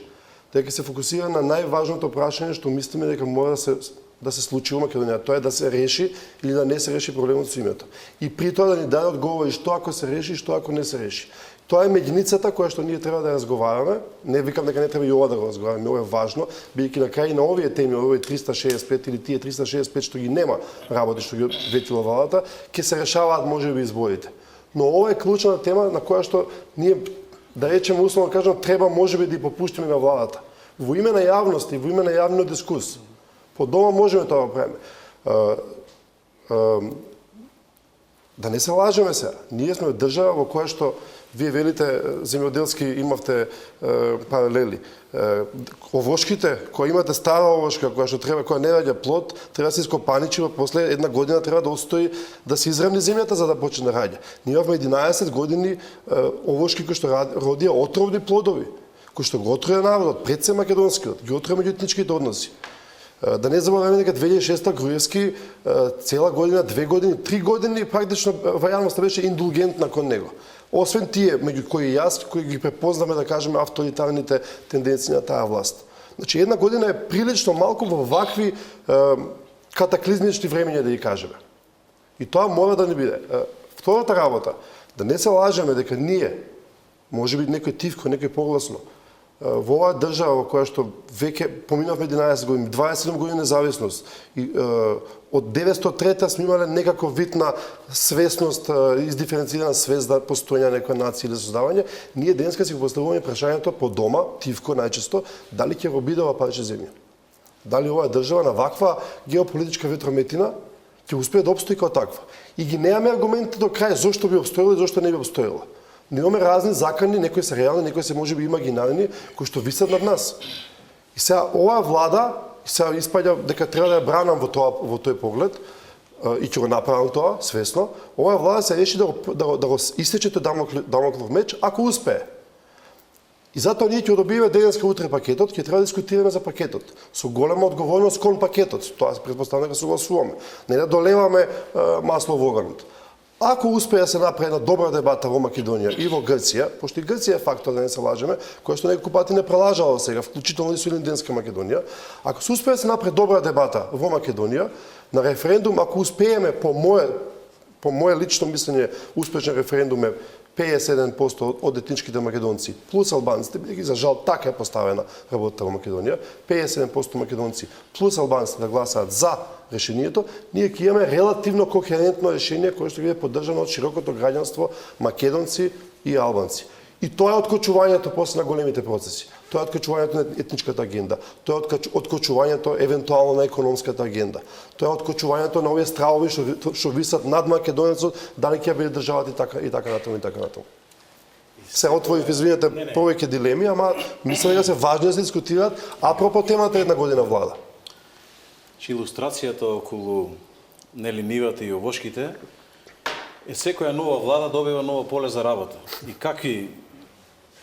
дека се фокусира на најважното прашање што мислиме дека мора да се случи во Македонија. Тоа е да се реши или да не се реши проблемот со името. И при тоа да ни даде одговори што ако се реши, што ако не се реши. Тоа е меѓуницата која што ние треба да разговараме. Не викам дека не треба и ова да го разговараме, ова е важно, бидејќи на крај на овие теми, овие 365 или тие 365 што ги нема работи што ги ветила владата, ќе се решаваат можеби изборите. Но ова е клучна тема на која што ние, да речеме условно кажам, треба можеби да ја попуштиме на владата. Во име на јавност и во име на јавниот дискурс. По дома можеме тоа да правиме. Да не се лажеме сега. Ние сме држава во која што вие велите земјоделски имавте паралели. Овошките, кои имате стара овошка, која што треба, која не раѓа плод, треба да се ископаничи, после една година треба да отстои да се изравни земјата за да почне да раѓа. Ние имавме 11 години овошки кои што родија отровни плодови, кои што го отроја народот, пред се македонскиот, ги отроја меѓуетничките односи. Да не забораваме дека 2006 Груевски цела година, 2 години, 3 години практично јавноста беше индулгентна кон него. Освен тие, меѓу кои јас, кои ги препознаме, да кажеме, авторитарните тенденции на таа власт. Значи, една година е прилично малку во вакви катаклизмични времења, да ги кажеме. И тоа мора да не биде. Втората работа, да не се лажеме дека ние, може би некој тивко, некој погласно, во оваа држава во која што веќе поминавме 11 години, 27 години независност, и од 903 сме имале некаков вид на свесност, издиференцирана свест за постојање на некоја нација или создавање, ние денеска си го поставуваме прашањето по дома, тивко најчесто, дали ќе го биде ова парче земја. Дали оваа држава на ваква геополитичка ветрометина ќе успее да обстои како таква. И ги немаме аргументи до крај зошто би обстоила и зошто не би обстоила. Имаме разни закани, некои се реални, некои се можеби имагинарни, кои што висат над нас. И сега оваа влада, сега испаѓа дека треба да ја бранам во тој поглед, и ќе го направам тоа, свесно, оваа влада се реши да го истече тој Дамоклов меч, ако успее. И затоа ние ќе одобриме денеска утре пакетот, ќе треба да дискутираме за пакетот. Со голема одговорност кон пакетот, тоа се претпоставува дека согласуваме. Не да долеваме масло во оганот. Ако успее да се направи една добра дебата во Македонија и во Грција, пошто и Грција е фактор, да не се лажеме, која што неколку пати не прелажала сега, вклучително и со Илинденска Македонија, ако се успее да се направи добра дебата во Македонија, на референдум, ако успееме по мое лично мислење, успешен референдум е 51% од етничките македонци плюс албанците, бидејќи за жал така е поставена работата во Македонија, 57% македонци плюс албанците да гласаат за решението, ние ќе имаме релативно кохерентно решение кое што ќе биде поддржано од широкото граѓанство македонци и албанци. И тоа е откочувањето после на големите процеси. Тоа е откочувањето на етничката агенда. Тоа е откочувањето евентуално на економската агенда. Тоа е откочувањето на овие стравови што висат над македонецот, дали ќе биде државата и така натаму и така натаму. И се отворив, извинете, повеќе дилеми, ама мислам дека се важни да се дискутираат, апропо темата една година влада. Че илустрацијата околу нивата и овошките е секоја нова влада добива ново поле за работа. И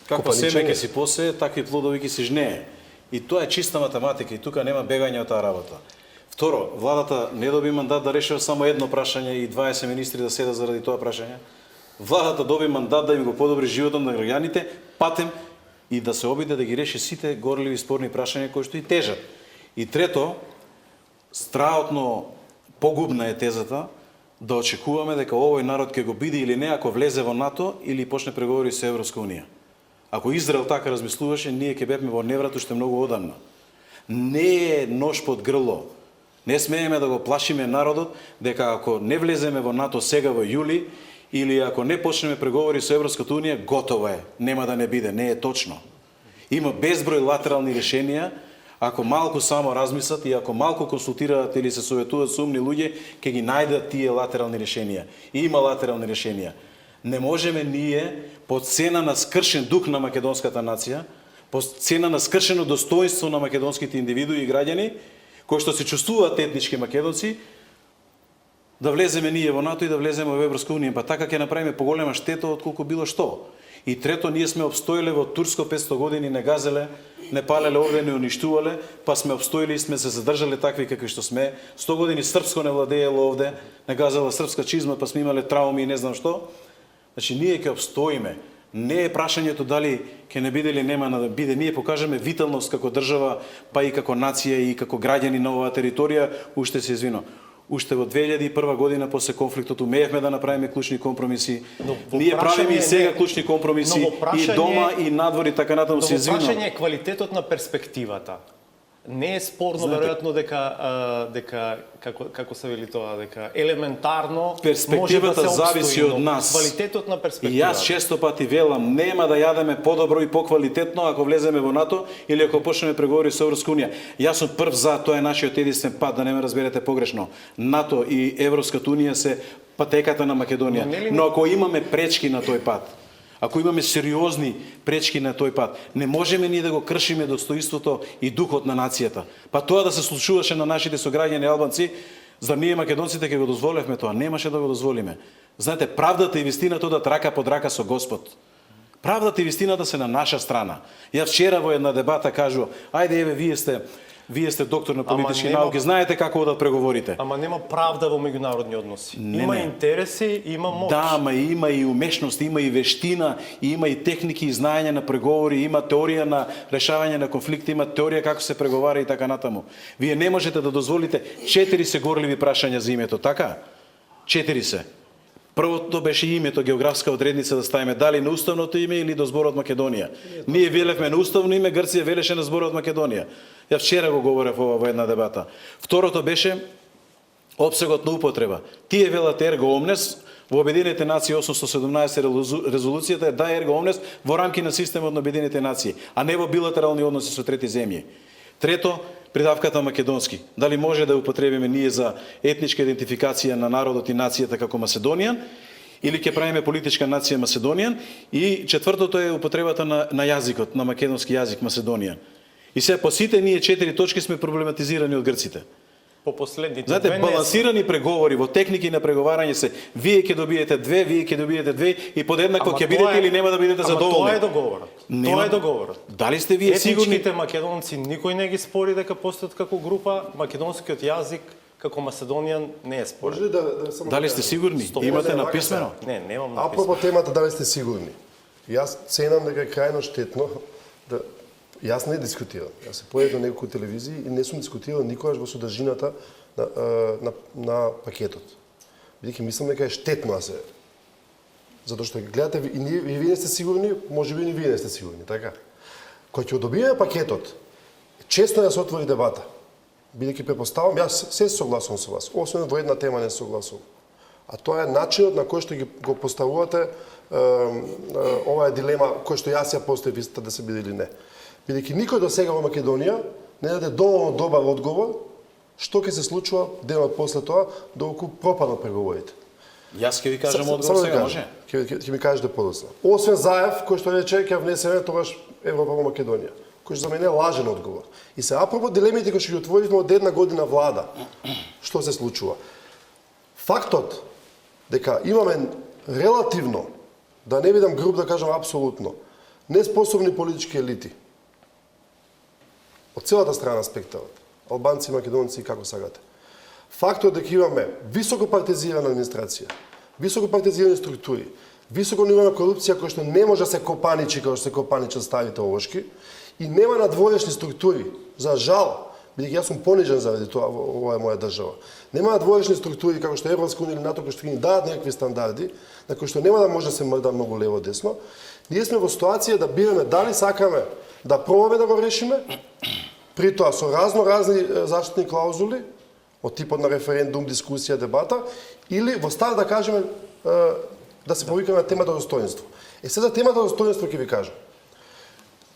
каква семе ќе си посее, такви плодови ќе си жнее. И тоа е чиста математика и тука нема бегање од таа работа. Второ, владата не доби мандат да решава само едно прашање и 20 министри да седат заради тоа прашање. Владата доби мандат да им го подобри животот на граѓаните, патем и да се обиде да ги реши сите горливи спорни прашања кои што и тежат. И трето, страотно погубна е тезата да очекуваме дека овој народ ќе го биде или не ако влезе во НАТО или почне преговори со Европска унија. Ако Израел така размислуваше, ние ќе бевме во неврат уште многу одамна. Не е нож под грло. Не смееме да го плашиме народот дека ако не влеземе во НАТО сега во јули или ако не почнеме преговори со Европската унија, готово е. Нема да не биде. Не е точно. Има безброј латерални решенија. Ако малку само размислат и ако малку консултираат или се советуваат со умни луѓе, ќе ги најдат тие латерални решенија. И има латерални решенија. Не можеме ние, по цена на скршен дух на македонската нација, по цена на скршено достоинство на македонските индивидуи и граѓани, кои што се чувствуваат етнички македонци, да влеземе ние во НАТО и да влеземе во Европска унија. Па така ќе направиме поголема штета отколку било што. И трето, ние сме обстоиле во Турско 500 години, не газеле, не палеле овде, не уништувале, па сме обстоили и сме се задржале такви какви што сме. 100 години српско не владеело овде, не газела српска чизма, па сме имале трауми и не знам што. Значи, ние ќе обстоиме. Не е прашањето дали ќе не биде или нема да биде. Ние покажеме виталност како држава, па и како нација и како граѓани на оваа територија, уште се извино. Уште во 2001 година после конфликтот умеевме да направиме клучни компромиси. Ние правиме и сега клучни компромиси и дома и надвор и така натаму се извино. Но прашање е квалитетот на перспективата. Не е спорно веројатно дека како се вели тоа, дека елементарно перспективата може да се зависи обстои, од нас. Квалитетот на И перспективата. јас често пати велам, нема да јадеме подобро и поквалитетно ако влеземе во НАТО или ако почнеме преговори со Европска унија. Јас сум прв за, тоа е нашиот единствен пат, да не ме разберете погрешно. НАТО и Европската унија се патеката на Македонија. Но ако имаме пречки на тој пат, ако имаме сериозни пречки на тој пат, не можеме ние да го кршиме достоинството и духот на нацијата. Па тоа да се случуваше на нашите сограѓани албанци, за ние македонците ќе го дозволевме тоа, немаше да го дозволиме. Знаете, правдата и вистината одат рака под рака со Господ. Правдата и вистината се на наша страна. Ја вчера во една дебата кажу, ајде еве вие сте доктор на политички науки, знаете како одат преговорите. Ама нема правда во меѓународни односи. Има интереси, има моќ. Да, ама има и умешност, има и вештина, има и техники и знаење на преговори, има теорија на решавање на конфликти, има теорија како се преговара и така натаму. Вие не можете да дозволите 4 се горливи прашања за името, така? 4 се. Првото беше името, географска одредница да ставиме дали на уставното име или до зборот Македонија. Ние велевме на уставно име, Грција велеше на зборот Македонија. Ја вчера го говорев во една дебата. Второто беше опсегот на употреба. Тие велат ерго омнес, во Обединените нации 817 резолуцијата е да ерго омнес во рамки на системот на Обединените нации, а не во билатерални односи со трети земји. Трето, придавката македонски. Дали може да употребиме ние за етничка идентификација на народот и нацијата како Македонијан, или ќе правиме политичка нација Македонијан, и четвртото е употребата на јазикот, на македонски јазик Македонијан. И сега по сите ние 4 точки сме проблематизирани од грците. По последните знаете, балансирани преговори во техники на преговарање се вие ќе добиете 2, вие ќе добиете 2 и подеднакво ќе бидете или нема да бидете задоволни. Тоа е договорот. Тоа е договорот. Дали сте вие сигурни? Етничките македонци никој не ги спори дека постојат како група, македонскиот јазик како Македонијан не е спорен. Може да само дали сте сигурни? Имате написано? Не, немам написано. Апропо темата дали сте сигурни. Јас ценам дека е крајно штетно да јас не дискутирам. Јас се појавив на неколку телевизии и не сум дискутирал никогаш во содржината на пакетот. Бидејќи мислам дека е штетно да се. Затоа што гледате и вие не сте сигурни, можеби и вие не сте сигурни, така? Кога ќе одобиеме пакетот, често ја се отвори дебата. Бидејќи препоставам, јас се согласувам со вас, освен во една тема не согласувам. А тоа е начинот на кој што го поставувате оваа дилема кој што јас ја поставив да се биде или не. Бидејќи никој до сега во Македонија не даде доволно добар одговор што ќе се случува денот после тоа доколку пропаднат преговорите. Јас ќе ви кажам Само одговор да сега, може? кажем, ќе ми кажете подоцна. Освен Заев, кој што рече ќе внесеме тогаш Европа во Македонија, кој што за мене е лажен одговор. И се апропо дилемите кои што ги отворивме од една година влада, што се случува? Фактот дека имаме релативно, да не бидам груб да кажам апсолутно, неспособни политички елити од целата страна на спектарот, албанци, македонци и како сагате. Фактот дека имаме високо партизирана администрација, високо партизирани структури, високо ниво на корупција кој што не може да се копаничи како што се копаничат старите овошки и нема надворешни структури. За жал, бидејќи јас сум понижен заради тоа во оваа моја држава. Нема надворешни структури како што Европска унија или НАТО кои што ги дадат некакви стандарди, на кои што нема да може да се мрда многу лево десно. Ние сме во ситуација да бираме дали сакаме да пробаме да го решиме, при тоа со разни заштитни клаузули, од типот на референдум, дискусија, дебата, или во стар да кажеме да се повикаме на темата достоинство. Сега темата достоинство ќе ви кажам.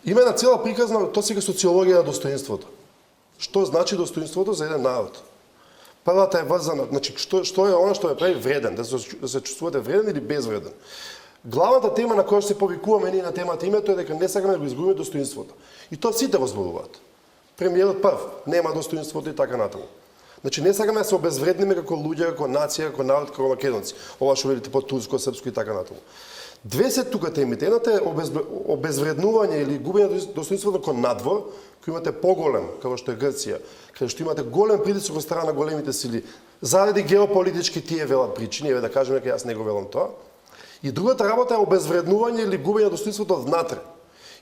Има една цела приказна, тоа сега социологија на достоинството. Што значи достоинството за еден народ? Првата е врзана, значи што е она што ја прави вреден, да се чувствувате вреден или безвреден. Главната тема на која се повикуваме ние на темата името е дека не сакаме да го изгубиме достоинството. И тоа сите го зборуваат. Премиерот прв, нема достоинството и така натаму. Значи не сакаме да се обезвредниме како луѓе, како нација, како народ, како македонци. Ова што велите по турско, српско и така натаму. Две се тука темите. Едната е обезвреднување или губење достоинството кон надвор, кој имате поголем, како што е Грција, каде што имате голем притисок од страна на големите сили, заради геополитички тие велат причини, еве да кажеме дека јас не го велам тоа. И другата работа е обезвреднување или губење достоинството внатре.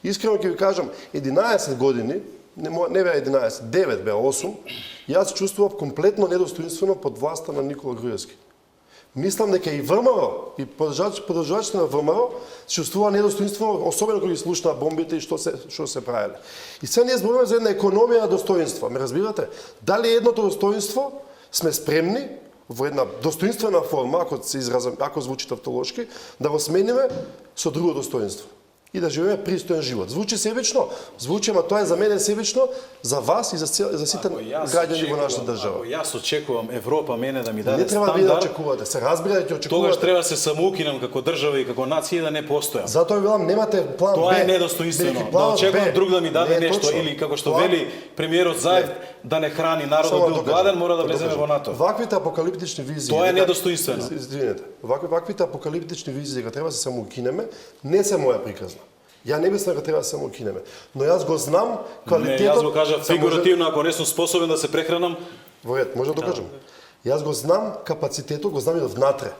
Искрено ќе ви кажам, 11 години, не беа 11, 9 беа 8, јас чувствував комплетно недостоинствено под власта на Никола Груевски. Мислам дека и ВМРО, и подржувачите на ВМРО се чувствува недостоинство, особено кога ги слушнаа бомбите и што се правеле. И сега ние зборуваме за една економија на достоинства. Ме разбирате? Дали едното достоинство сме спремни во една достоинствена форма, ако звучи тавтолошки, да го смениме со друго достоинство и да живееме пристоен живот. Звучи себично, звучи, ама тоа е за мене себично, за вас и за сите граѓани во нашата држава. Ако јас очекувам Европа мене да ми даде не треба ви да стандард, очекувате, се разбира дека очекувате. тогаш треба да се самоукинам како држава и како нација и да не постојам. Затоа ви велам, немате план Б. Тоа е недостоинствено. Да очекувам друг да ми даде нешто или како што вели премиерот Заев да не храни народот бил гладен, мора да влеземе во НАТО. Ваквите апокалиптични визии. Тоа е недостоинствено. Извинете. Ваквите апокалиптични визии дека треба да се самоукинеме, не се моја приказна. Ја не мислам дека треба да се самоукинеме, но јас го знам квалитетот. Не, јас го кажав фигуративно, ако не сум способен да се прехранам. Во ред, може да кажам. Јас го знам капацитетот, го знам и внатре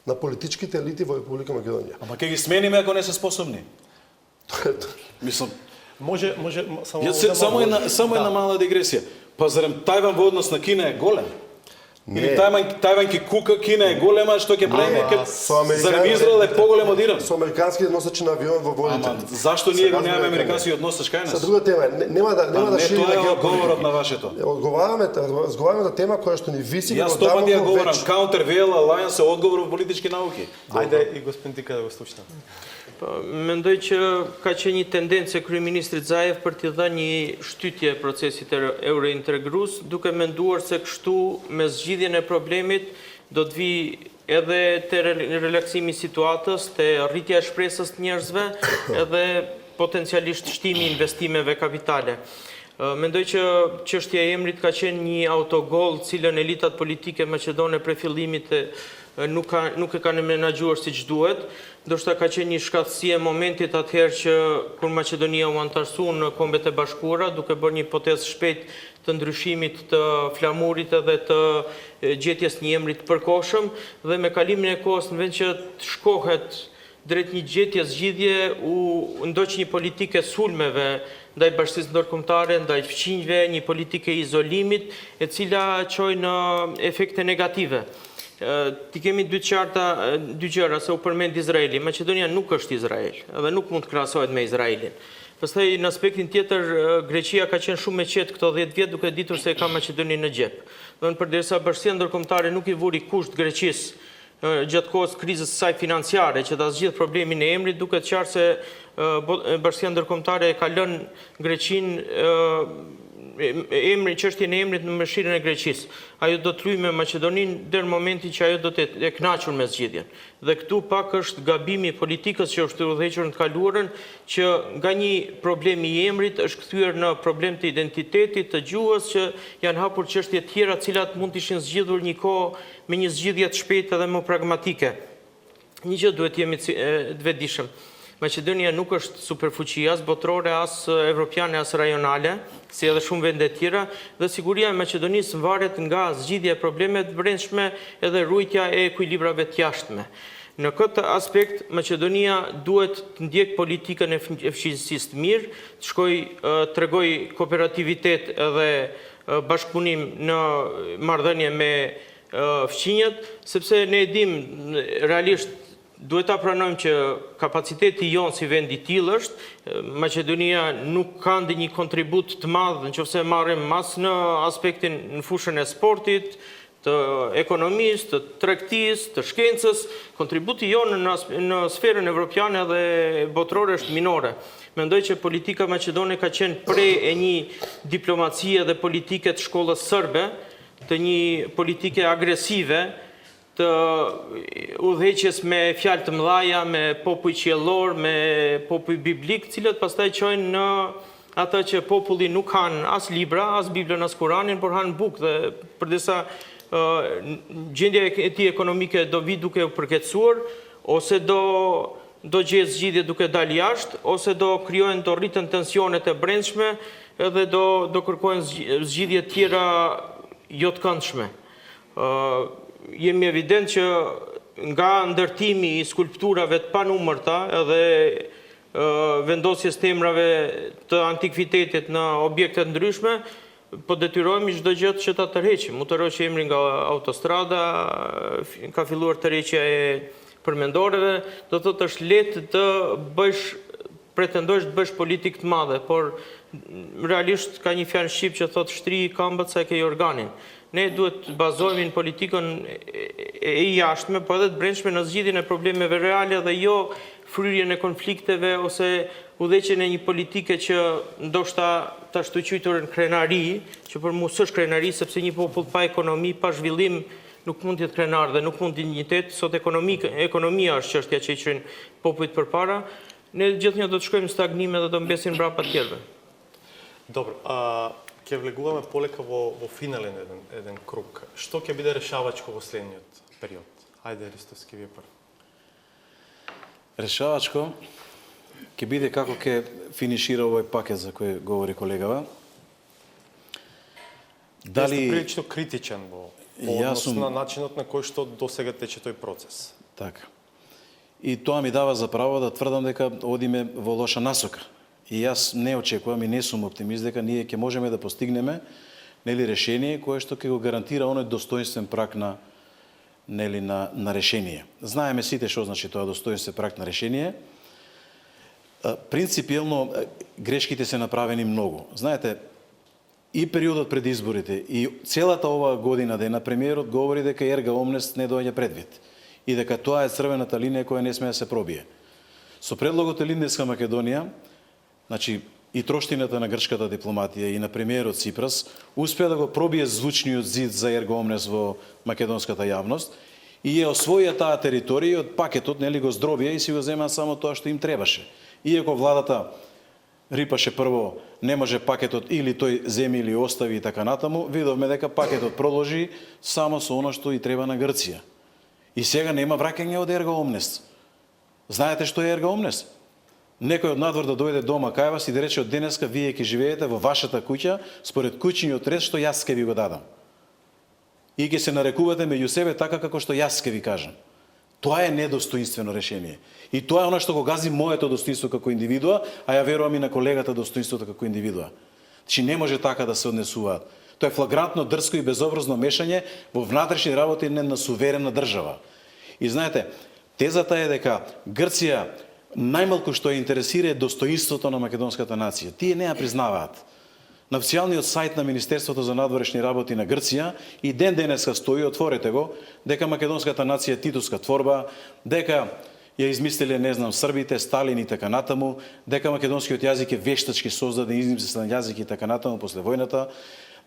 на политичките елити во Република Македонија. Ама ќе ги смениме ако не се способни. Мислам, Може само една мала дигресија. Па зарем Тајван во однос на Кина е голем? Или Тајван ќе кука, Кина е голема, што ќе правиме? Зарем Израел е поголем од Иран? Со американските носачи на авион во водите. Ама зашто ние го немаме американски односач кај нас? Са друга тема, нема да шириме тоа е геополитика. одговорот на вашето. Разговараме за тема која што ни виси. Јас стопати ја говорам, Counter-Veil Alliance е одговор во политички науки. Ајде и господин Тика да го слушнем. Mendoj që ka qenë një tendencë e kryeministrit Zaev për t'i dhënë një shtytje procesit eurointegrues, duke menduar se kështu me zgjidhjen e problemit do të vi edhe te relaksimi i situatës, te rritja e shpresës të njerëzve, edhe potencialisht shtimi i investimeve kapitale. Mendoj që çështja e emrit ka qenë një autogol, cilën elitat politike maqedone prej fillimit nuk e kanë menaxhuar siç duhet. Ndoshta ka qenë një shkatësi e momentit atëherë që kur Maqedonia u antarësu në Kombet e Bashkuara, duke bërë një hipotezë shpejt të ndryshimit të flamurit edhe të gjetjes një emri të përkohshëm, dhe me kalimin e kohës në vend që të shkohet drejt një gjetje zgjidhje u ndoq një politike sulmeve ndaj bashkisë ndërkombëtare, ndaj fqinjve, një politike izolimit, e cila çoi në efekte negative. Ti kemi dy gjëra, se u përmend Izraeli. Maqedonia nuk është Izrael, edhe nuk mund të krahasohet me Izraelin. Pastaj në aspektin tjetër, Greqia ka qenë shumë e qetë këto 10 vjet duke ditur se e ka Maqedoninë në xhep. Domethënë përderisa bashkia ndërkombëtare nuk i vuri kusht Greqisë gjatë kohës krizës së saj financiare që ta zgjidh problemin e emrit, duket qartë se bashkia ndërkombëtare e ka lënë Greqinë çështjen e emrit në mëshirën e Greqisë. Ajo do të luajë me Maqedoninë deri në momentin që ajo do të e kënaqur me zgjedhjen. Dhe këtu pak është gabimi i politikës që është udhëhequr në të kaluarën, që nga një problem i emrit është kthyer në problem të identitetit, të gjuhës, që janë hapur çështje tjera të cilat mund të ishin zgjidhur një kohë me një zgjidhje të shpejtë dhe më pragmatike. Një gjë duhet jemi të vetëdijshëm. Maqedonia nuk është superfuqi as botërore, as evropiane, as rajonale, si edhe shumë vende tjera, dhe siguria e Maqedonisë varet nga zgjidhja e problemeve të brendshme edhe ruajtja e ekuilibrave të jashtme. Në këtë aspekt, Maqedonia duhet të ndjek politikën e fqinjësisë të mirë, të tregoj kooperativitet edhe bashkëpunim në marrëdhënie me fqinjët, sepse ne e dim realisht duhet ta pranojmë që kapaciteti jonë si vend i tillë është, Maqedonia nuk ka ndonjë kontribut të madh nëse marrim as në aspektin në fushën e sportit, të ekonomisë, të tregtisë, të shkencës, kontributi jonë në sferën evropiane dhe botërore është minore. Mendoj që politika maqedone ka qenë prej e një diplomacie dhe politike të shkollës sërbe, të një politike agresive, të udhëheqjes me fjalë të mëdha, me popull qiellor, me popull biblik, cilët pastaj çojnë në atë që populli nuk kanë as libra, as Biblën, as Kuranin, por hanë bukë, dhe përdisa gjendja e tij ekonomike do vi duke u përkeqësuar, ose do gjetë zgjidhje duke dalë jashtë, ose do krijohen, do rriten tensionet e brendshme, edhe do kërkohen zgjidhje tjera jo të këndshme. Jemi evident që nga ndërtimi i skulpturave të panumërta edhe vendosjes të emrave të antikvitetit në objekte të ndryshme, po detyrohemi çdo gjë që ta tërheqim. U tërheq emri nga autostrada, ka filluar tërheqja e përmendoreve, do thotë është lehtë të pretendojsh të bësh politikë të madhe, por realisht ka një fjalë shqip që thotë shtri këmbët sa e ke organin. Ne duhet të bazohemi në politikën e jashtme, po edhe të brendshme në zgjidhjen e problemeve reale dhe jo fryrjen e konflikteve ose udhëheqjen e një politike që ndoshta ta shtuqytur në krenari, që për mua s'është krenari, sepse një popull pa ekonomi, pa zhvillim nuk mund të jetë krenar dhe nuk mund të dinjitet. Sot ekonomia është çështja që i çon popujt përpara. Ne gjithnjë do të shkojmë në stagnim dhe do mbesin mbrapa të tjerëve. Dobro, ќе влегуваме полека во финален еден круг. Што ќе биде решавачко во следниот период? Ајде, Ристовски, вие прв. Решавачко ќе биде како ќе финишира овој пакет за кој говори колегава. Дали прилично критичен во однос на начинот на кој што досега тече тој процес? Така. И тоа ми дава за право да тврдам дека одиме во лоша насока. И јас не очекувам и не сум оптимист дека ние ќе можеме да постигнеме решение кое што ќе го гарантира оној достоинствен праг на решение. Знаеме сите што значи тоа достоинствен праг на решение. Принципиелно грешките се направени многу. Знаете, и периодот пред изборите и целата оваа година дена премиерот говори дека ерга омнес не доаѓа предвид и дека тоа е црвената линија која не смее да се пробие. Со предлогот Елинденска Македонија, значи и троштината на грчката дипломатија и на премиерот Ципрас успеа да го пробие звучниот зид за ерга омнес во македонската јавност и ја освоија таа територија од пакетот, нели го здробија и си го земаа само тоа што им требаше. Иако владата рипаше прво, не може пакетот или тој земи или остави и така натаму, видовме дека пакетот продолжи само со оно што и треба на Грција. И сега нема враќање од ерга омнес. Знаете што е ерга омнес? Некој од надвор да дојде дома кај вас и да рече од денеска вие ќе живеете во вашата куќа според куќиниот ред што јас ќе ви го дадам. И ќе се нарекувате меѓу себе така како што јас ќе ви кажам. Тоа е недостоинствено решение. И тоа е оно што го гази моето достоинство како индивидуа, а ја верувам и на колегата достоинството како индивидуа. Значи не може така да се однесуваат. Тоа е флагрантно, дрско и безобразно мешање во внатрешни работи на суверена држава. И знаете, тезата е дека Грција најмалку што ја интересира е достоинството на македонската нација. Тие не ја признаваат. На официјалниот сајт на Министерството за надворешни работи на Грција и ден денеска стои, отворете го, дека македонската нација е титуска творба, дека ја измислиле, не знам, Србите, Сталин и така натаму, дека македонскиот јазик е вештачки создаден, измислен јазик и така натаму после војната.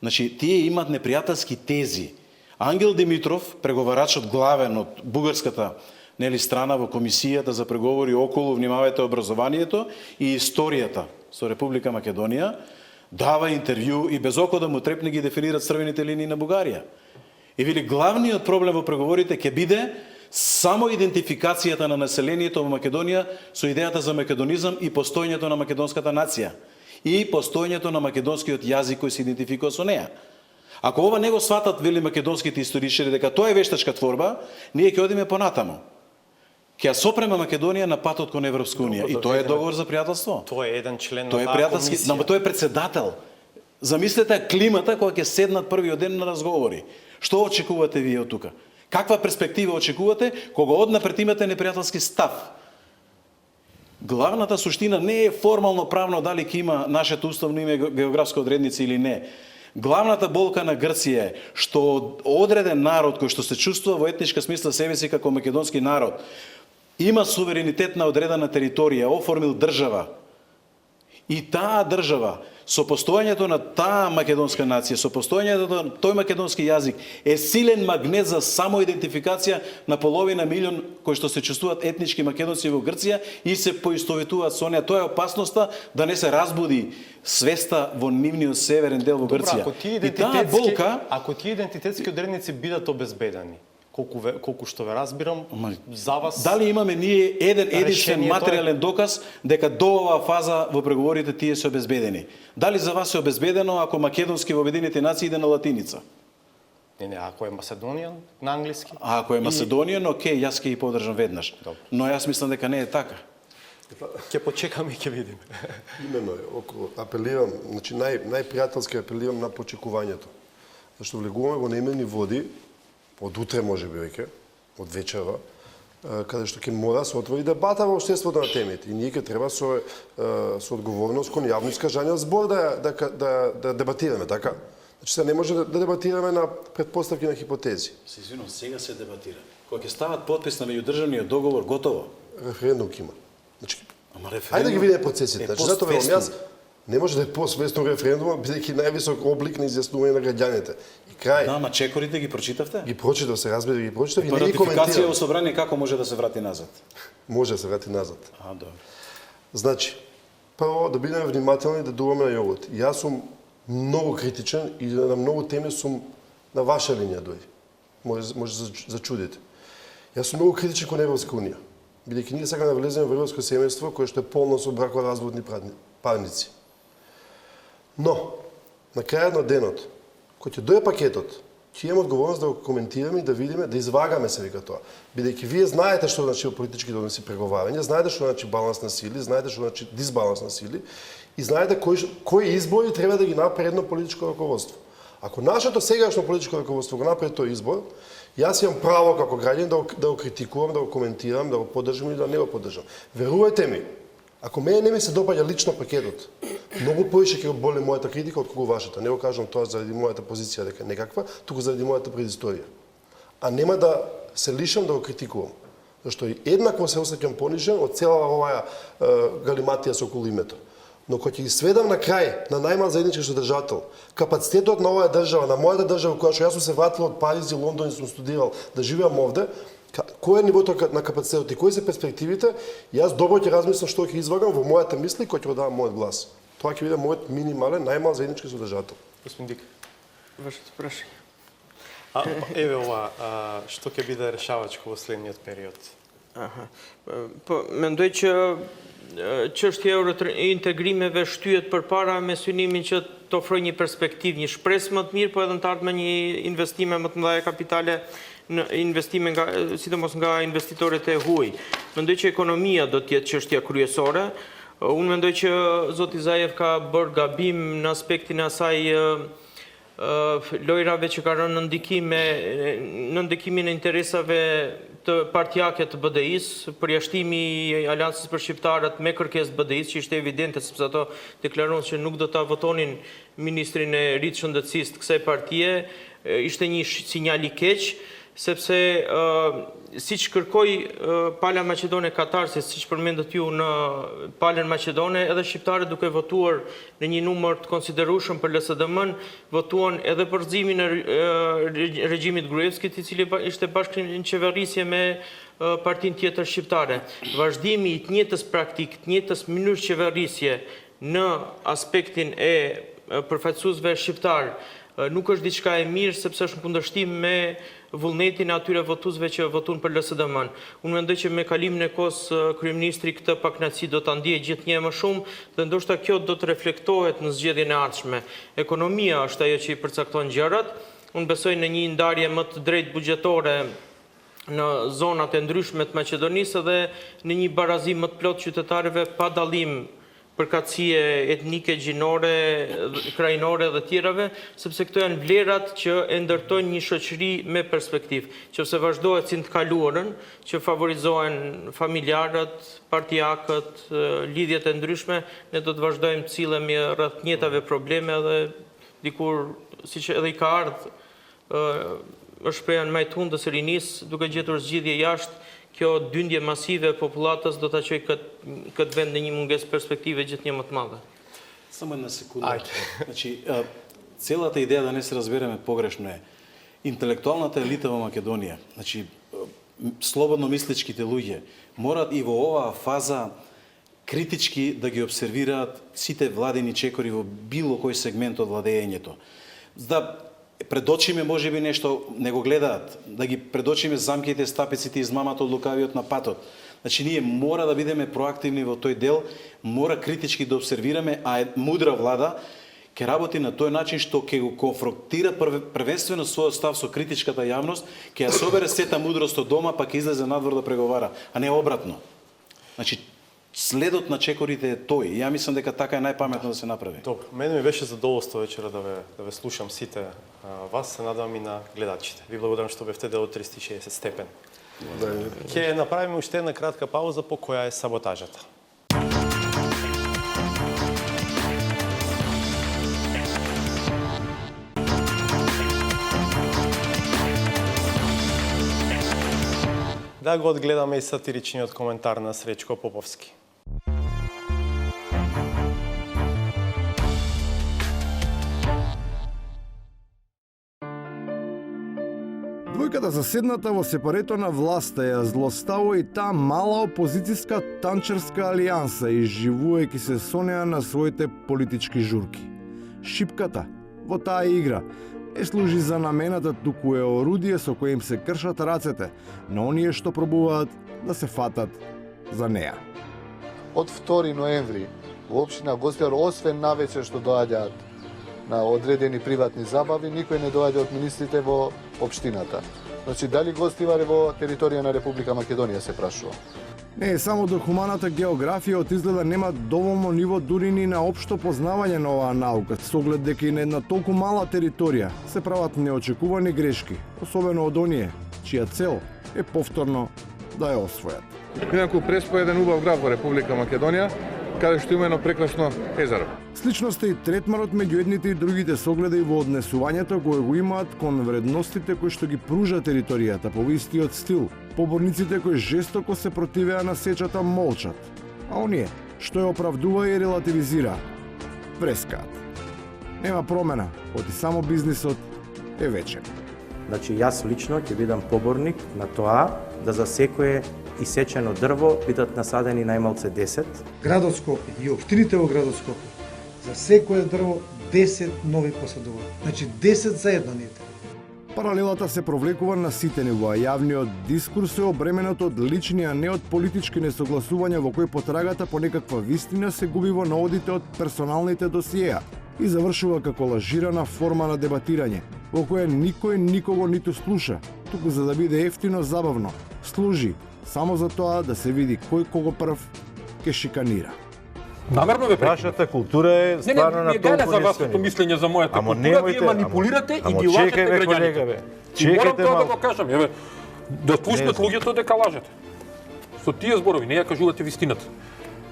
Значи, тие имат непријателски тези. Ангел Димитров, преговарачот главен од бугарската страна во комисијата за преговори околу, внимавајте, образованието и историјата со Република Македонија, дава интервју и без око да му трепне ги дефинират црвените линии на Бугарија. И вели, главниот проблем во преговорите ќе биде само идентификацијата на населението во Македонија со идејата за македонизам и постоењето на македонската нација и постоењето на македонскиот јазик кој се идентификува со неа. Ако ова не го сватат, вели македонските историчари, дека тоа е вештачка творба, ние ќе одиме понатаму. Ќе ја сопрема Македонија на патот кон Европска унија. И тоа е договор за пријателство. Тоа е еден член Тој е на пријателски, комисија. но тој е председател. Замислете климата кога ќе седнат првиот ден на разговори. Што очекувате вие од тука? Каква перспектива очекувате кога однапред имате непријателски став? Главната суштина не е формално правно дали ќе има нашето уставно име географска одредница или не. Главната болка на Грција е што одреден народ кој што се чувствува во етничка смисла себе си како македонски народ има суверенитет на одредена територија, оформил држава. И таа држава, со постоењето на таа македонска нација, со постоењето на тој македонски јазик, е силен магнет за самоидентификација на половина милион кои што се чувствуваат етнички македонци во Грција и се поистоветуваат со неа. Тоа е опасноста да не се разбуди свеста во нивниот северен дел во Грција. Ако тие идентитетски одредници бидат обезбедени, колку што ве разбирам, за вас... Дали имаме ние еден единствен решението материјален доказ дека до оваа фаза во преговорите тие се обезбедени? Дали за вас е обезбедено ако македонски во Обединените нации иде на латиница? Не, ако е Македонија на англиски. А ако е Македонија, окей, јас ќе ги подржам веднаш. Добро. Но јас мислам дека не е така. Ќе почекаме и ќе видиме. Именно, апелирам, значи најпријателски апелирам на почекувањето. Зашто влегуваме во немени води, од утре може би веќе, од вечера, каде што ќе мора се отвори дебата во општеството на темите. И ние ќе треба со одговорност кон јавно искажање збор да дебатираме, така? Значи се не може да дебатираме на предпоставки на хипотези. Се извинувам, сега се дебатира. Кога ќе стават подпис на меѓудržавниот договор, готово. Референдум ќе има. Значи, Ама референдум... ајде да ги видиме процесите. Значи, затоа велам јас, постфестум. не може да е посвестно референдум, бидејќи највисок облик на изјаснување на граѓаните. И крај. Да, ама чекорите ги прочитавте? Ги прочитав, се разбира, ги прочитав и Па не ги ратификација коментирам. во собрание како може да се врати назад? Може да се врати назад. А, добро. Значи, прво да бидеме внимателни да дуваме на јогот. Јас сум многу критичен и на многу теми сум на ваша линија дури. Може да зачудите. Јас сум многу критичен кон Европска унија. Бидејќи ние сакаме да влеземе во европско семејство кое што е полно со бракоразводни парници. Но, на крајот на денот, кој ќе дојде пакетот, ќе имаме одговорност да го коментираме и да видиме, да извагаме се вика тоа. Бидејќи вие знаете што значи политички односи преговарање, знаете што значи баланс на сили, знаете што значи дисбаланс на сили и знаете кои избори треба да ги направи едно политичко раководство. Ако нашето сегашно политичко раководство го направи тој избор, јас имам право како граѓанин да го критикувам, да го коментирам, да го поддржам или да не го поддржам. Верувајте ми, ако мене не ми се допаѓа лично пакетот, многу повеќе ќе го боли мојата критика отколку вашата. Не го кажам тоа заради мојата позиција дека некаква, туку заради мојата предисторија. А нема да се лишам да го критикувам. Зашто и еднакво се осеќам понижен од цела оваа галиматија со околу името. Но кога ќе ги сведам на крај, на најмал заеднички содржател, капацитетот на оваа држава, на мојата држава, која што јас сум се вратил од Париз и Лондон и сум студирал, да живеам овде, кој е нивото на капацитетот и кои се перспективите, јас добро ќе размислам што ќе извагам во мојата мисли кој ќе го давам мојот глас. Тоа ќе биде мојот минимален, најмал заеднички содржател. Господин Дик. Вашето прашање. Еве ова, што ќе биде решавачко во следниот период? Mendoj që çështja e integrimeve shtyhet përpara me synimin që të ofrojë një perspektivë, një shpresë më të mirë, po edhe të ardhmen një investime më të mëdha kapitale në investime nga sidomos nga investitorët e huaj. Mendoj që ekonomia do të jetë çështja kryesore. Unë mendoj që zoti Zaev ka bërë gabim në aspektin e asaj lojrave që ka rënë në ndikimin e interesave të partijake të BDI-s, përjashtimi i Aleancës për Shqiptarët me kërkesë BDI-s, që ishte evidente sepse ato deklaronin që nuk do ta votonin ministrin e ri të shëndetësisë të kësaj partie, ishte një sinjal i keq. sepse siç kërkoi Pala Maqedone Katarëse, siç përmendët ju në Palën Maqedone, edhe shqiptarët duke votuar në një numër të konsiderueshëm për LSDM-n, votuan edhe për rrëzimin e regjimit Gruevskit, i cili ishte bashkë në qeverisje me partinë tjetër shqiptare. Vazhdimi i të njëjtës praktik, të njëjtës mënyrë qeverisje në aspektin e përfaqësuesve shqiptar nuk është diçka e mirë, sepse është në kundërshtim me vullnetin e atyre votuesve që votuan për LSDM-n. Unë mendoj që me kalimin e kohës kryeministri këtë pakënaqësi do ta ndjejë gjithnjë më shumë dhe ndoshta kjo do të reflektohet në zgjedhjen e ardhshme. Ekonomia është ajo që i përcakton gjërat. Unë besoj në një ndarje më të drejtë buxhetore në zonat e ndryshme të Maqedonisë dhe në një barazim më të plotë qytetarëve pa dallim përkatësie etnike, gjinore, krajinore dhe tjerave, sepse këto janë vlerat që e ndërtojnë një shoqëri me perspektivë, që vazhdohet si në të kaluarën, që favorizohen familjarët, partijakët, lidhjet e ndryshme, ne do të vazhdojmë të cilemi rreth njëjtave probleme dhe dikur, siç edhe i ka ardhur, është shpreha në majt hundës së rinisë, duke gjetur zgjidhje jashtë. Kjo dyndje masive e popullatës do ta çojë këtë vend në një mungesë perspektive gjithnjë më të madhe. Само една секунда. Значи, целата идеја да не се разбереме погрешно е. Интелектуалната елита во Македонија, значи, слободно мисличките луѓе, морат и во оваа фаза критички да ги обсервираат сите владени чекори во било кој сегмент од владеењето. Да предочиме можеби нешто, не го гледаат, да ги предочиме замките, стапеците, измамата од лукавиот на патот. Значи, ние мора да бидеме проактивни во тој дел, мора критички да обсервираме, а мудра влада ќе работи на тој начин што ќе го конфронтира првенствено својот став со критичката јавност, ќе ја собере сета мудрост од дома, па ќе излезе надвор да преговара, а не обратно. Значи, следот на чекорите е тој. Ја мислам дека така е најпаметно да се направи. Добро, мене ми беше задоволство вечера да ве слушам сите вас, се надевам и на гледачите. Ви благодарам што бевте дел од 360 степен. Ќе направиме уште една кратка пауза по која е саботажата. Да го одгледаме и сатиричниот коментар на Сречко Поповски. Двојката заседната во сепарето на власта ја злоставува и таа мала опозицијска танчерска алијанса, изживувајќи се со неа на своите политички журки. Шипката во таа игра не служи за намената, туку е орудие со кое им се кршат рацете на оние што пробуваат да се фатат за неа. Од 2 ноември во општина Гостивар, освен навечер што доаѓаат на одредени приватни забави, никој не доаѓа од министрите во општината. Значи, дали Гостивар е во територија на Република Македонија, се прашува. Не е само до хуманата географија од изгледа нема доволно ниво дури ни на општо познавање на оваа наука, со оглед дека и на една толку мала територија се прават неочекувани грешки, особено од оние чија цел е повторно да ја освојат. Инаку Преспа е еден убав град во Република Македонија, каде што има едно прекрасно езеро. Сличност е и третманот меѓу едните и другите со огледа и во однесувањето кое го имаат кон вредностите кои што ги пружа територијата по истиот стил. Поборниците кои жестоко се противеа на сечата молчат, а оние што ја оправдува и релативизира прескаат. Нема промена, оти само бизнисот е вечен. Значи, јас лично ќе бидам поборник на тоа да за секое исечено дрво бидат насадени најмалце 10. Градот Скопје и општините во градот Скопје за секое дрво 10 нови посадувања. Значи 10 за едно ните. Паралелата се провлекува на сите нивоа. Јавниот дискурс е обременет од лични, а не од политички несогласувања во кои потрагата по некаква вистина се губи во наводите од персоналните досиеа и завршува како лажирана форма на дебатирање, во која никој никого ниту слуша, туку за да биде ефтино забавно, служи само за тоа да се види кој кого прв ке шиканира. Намерно ве Вашата култура е стварно на толку за вашето мислење за мојата култура, вие манипулирате и ги лажете граѓаните. Чекајте малку. Да го кажам, еве, да пуснат луѓето дека лажете. Со тие зборови не ја кажувате вистината.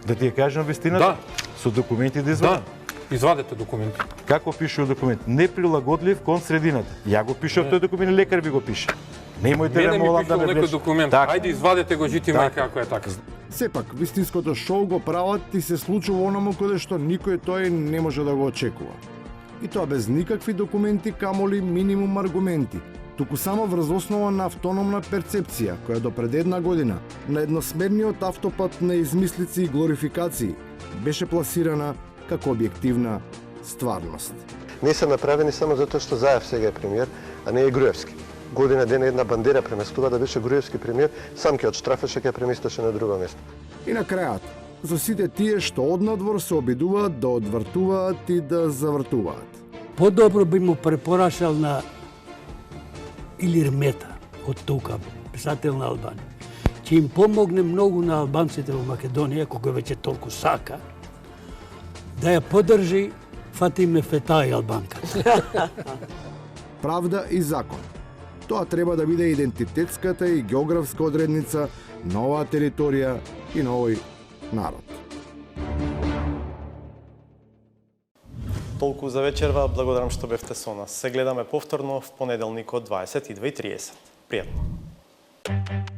Да ти ја кажам вистината? Да. Со документи да извадам? Да. Извадете документи. Како пише документ? Неприлагодлив кон средината. Ја го пишав тој документ, лекар би го пише. Немојте Мене ме ми молам да пишал ме некој блеш. документ. Така. Ајде извадете го, жити мајка ако е така. Сепак, вистинското шоу го прават и се случува оному каде што никој тој не може да го очекува. И тоа без никакви документи, камоли минимум аргументи, туку само врз основа на автономна перцепција, која до пред една година на едносмерниот автопат на измислици и глорификации беше пласирана како објективна стварност. Не се направени само затоа што Заев сега е премиер, а не е Груевски. Година ден една бандера преместува да беше Груевски премиер, сам ќе одштрафеше, ќе преместеше на друго место. И на крајот, за сите тие што однадвор се обидуваат да одвртуваат и да завртуваат. По-добро би му препорашал на Илир Мета од тука, писател на Албанија. Ќе им помогне многу на албанците во Македонија, кога веќе толку сака, да ја поддржи Фатиме Фетај албанката. Правда и закон. Тоа треба да биде идентитетската и географска одредница на оваа територија и на овој народ. Толку за вечерва, благодарам што бевте со нас. Се гледаме повторно в понеделник од 22:30. Пријатно.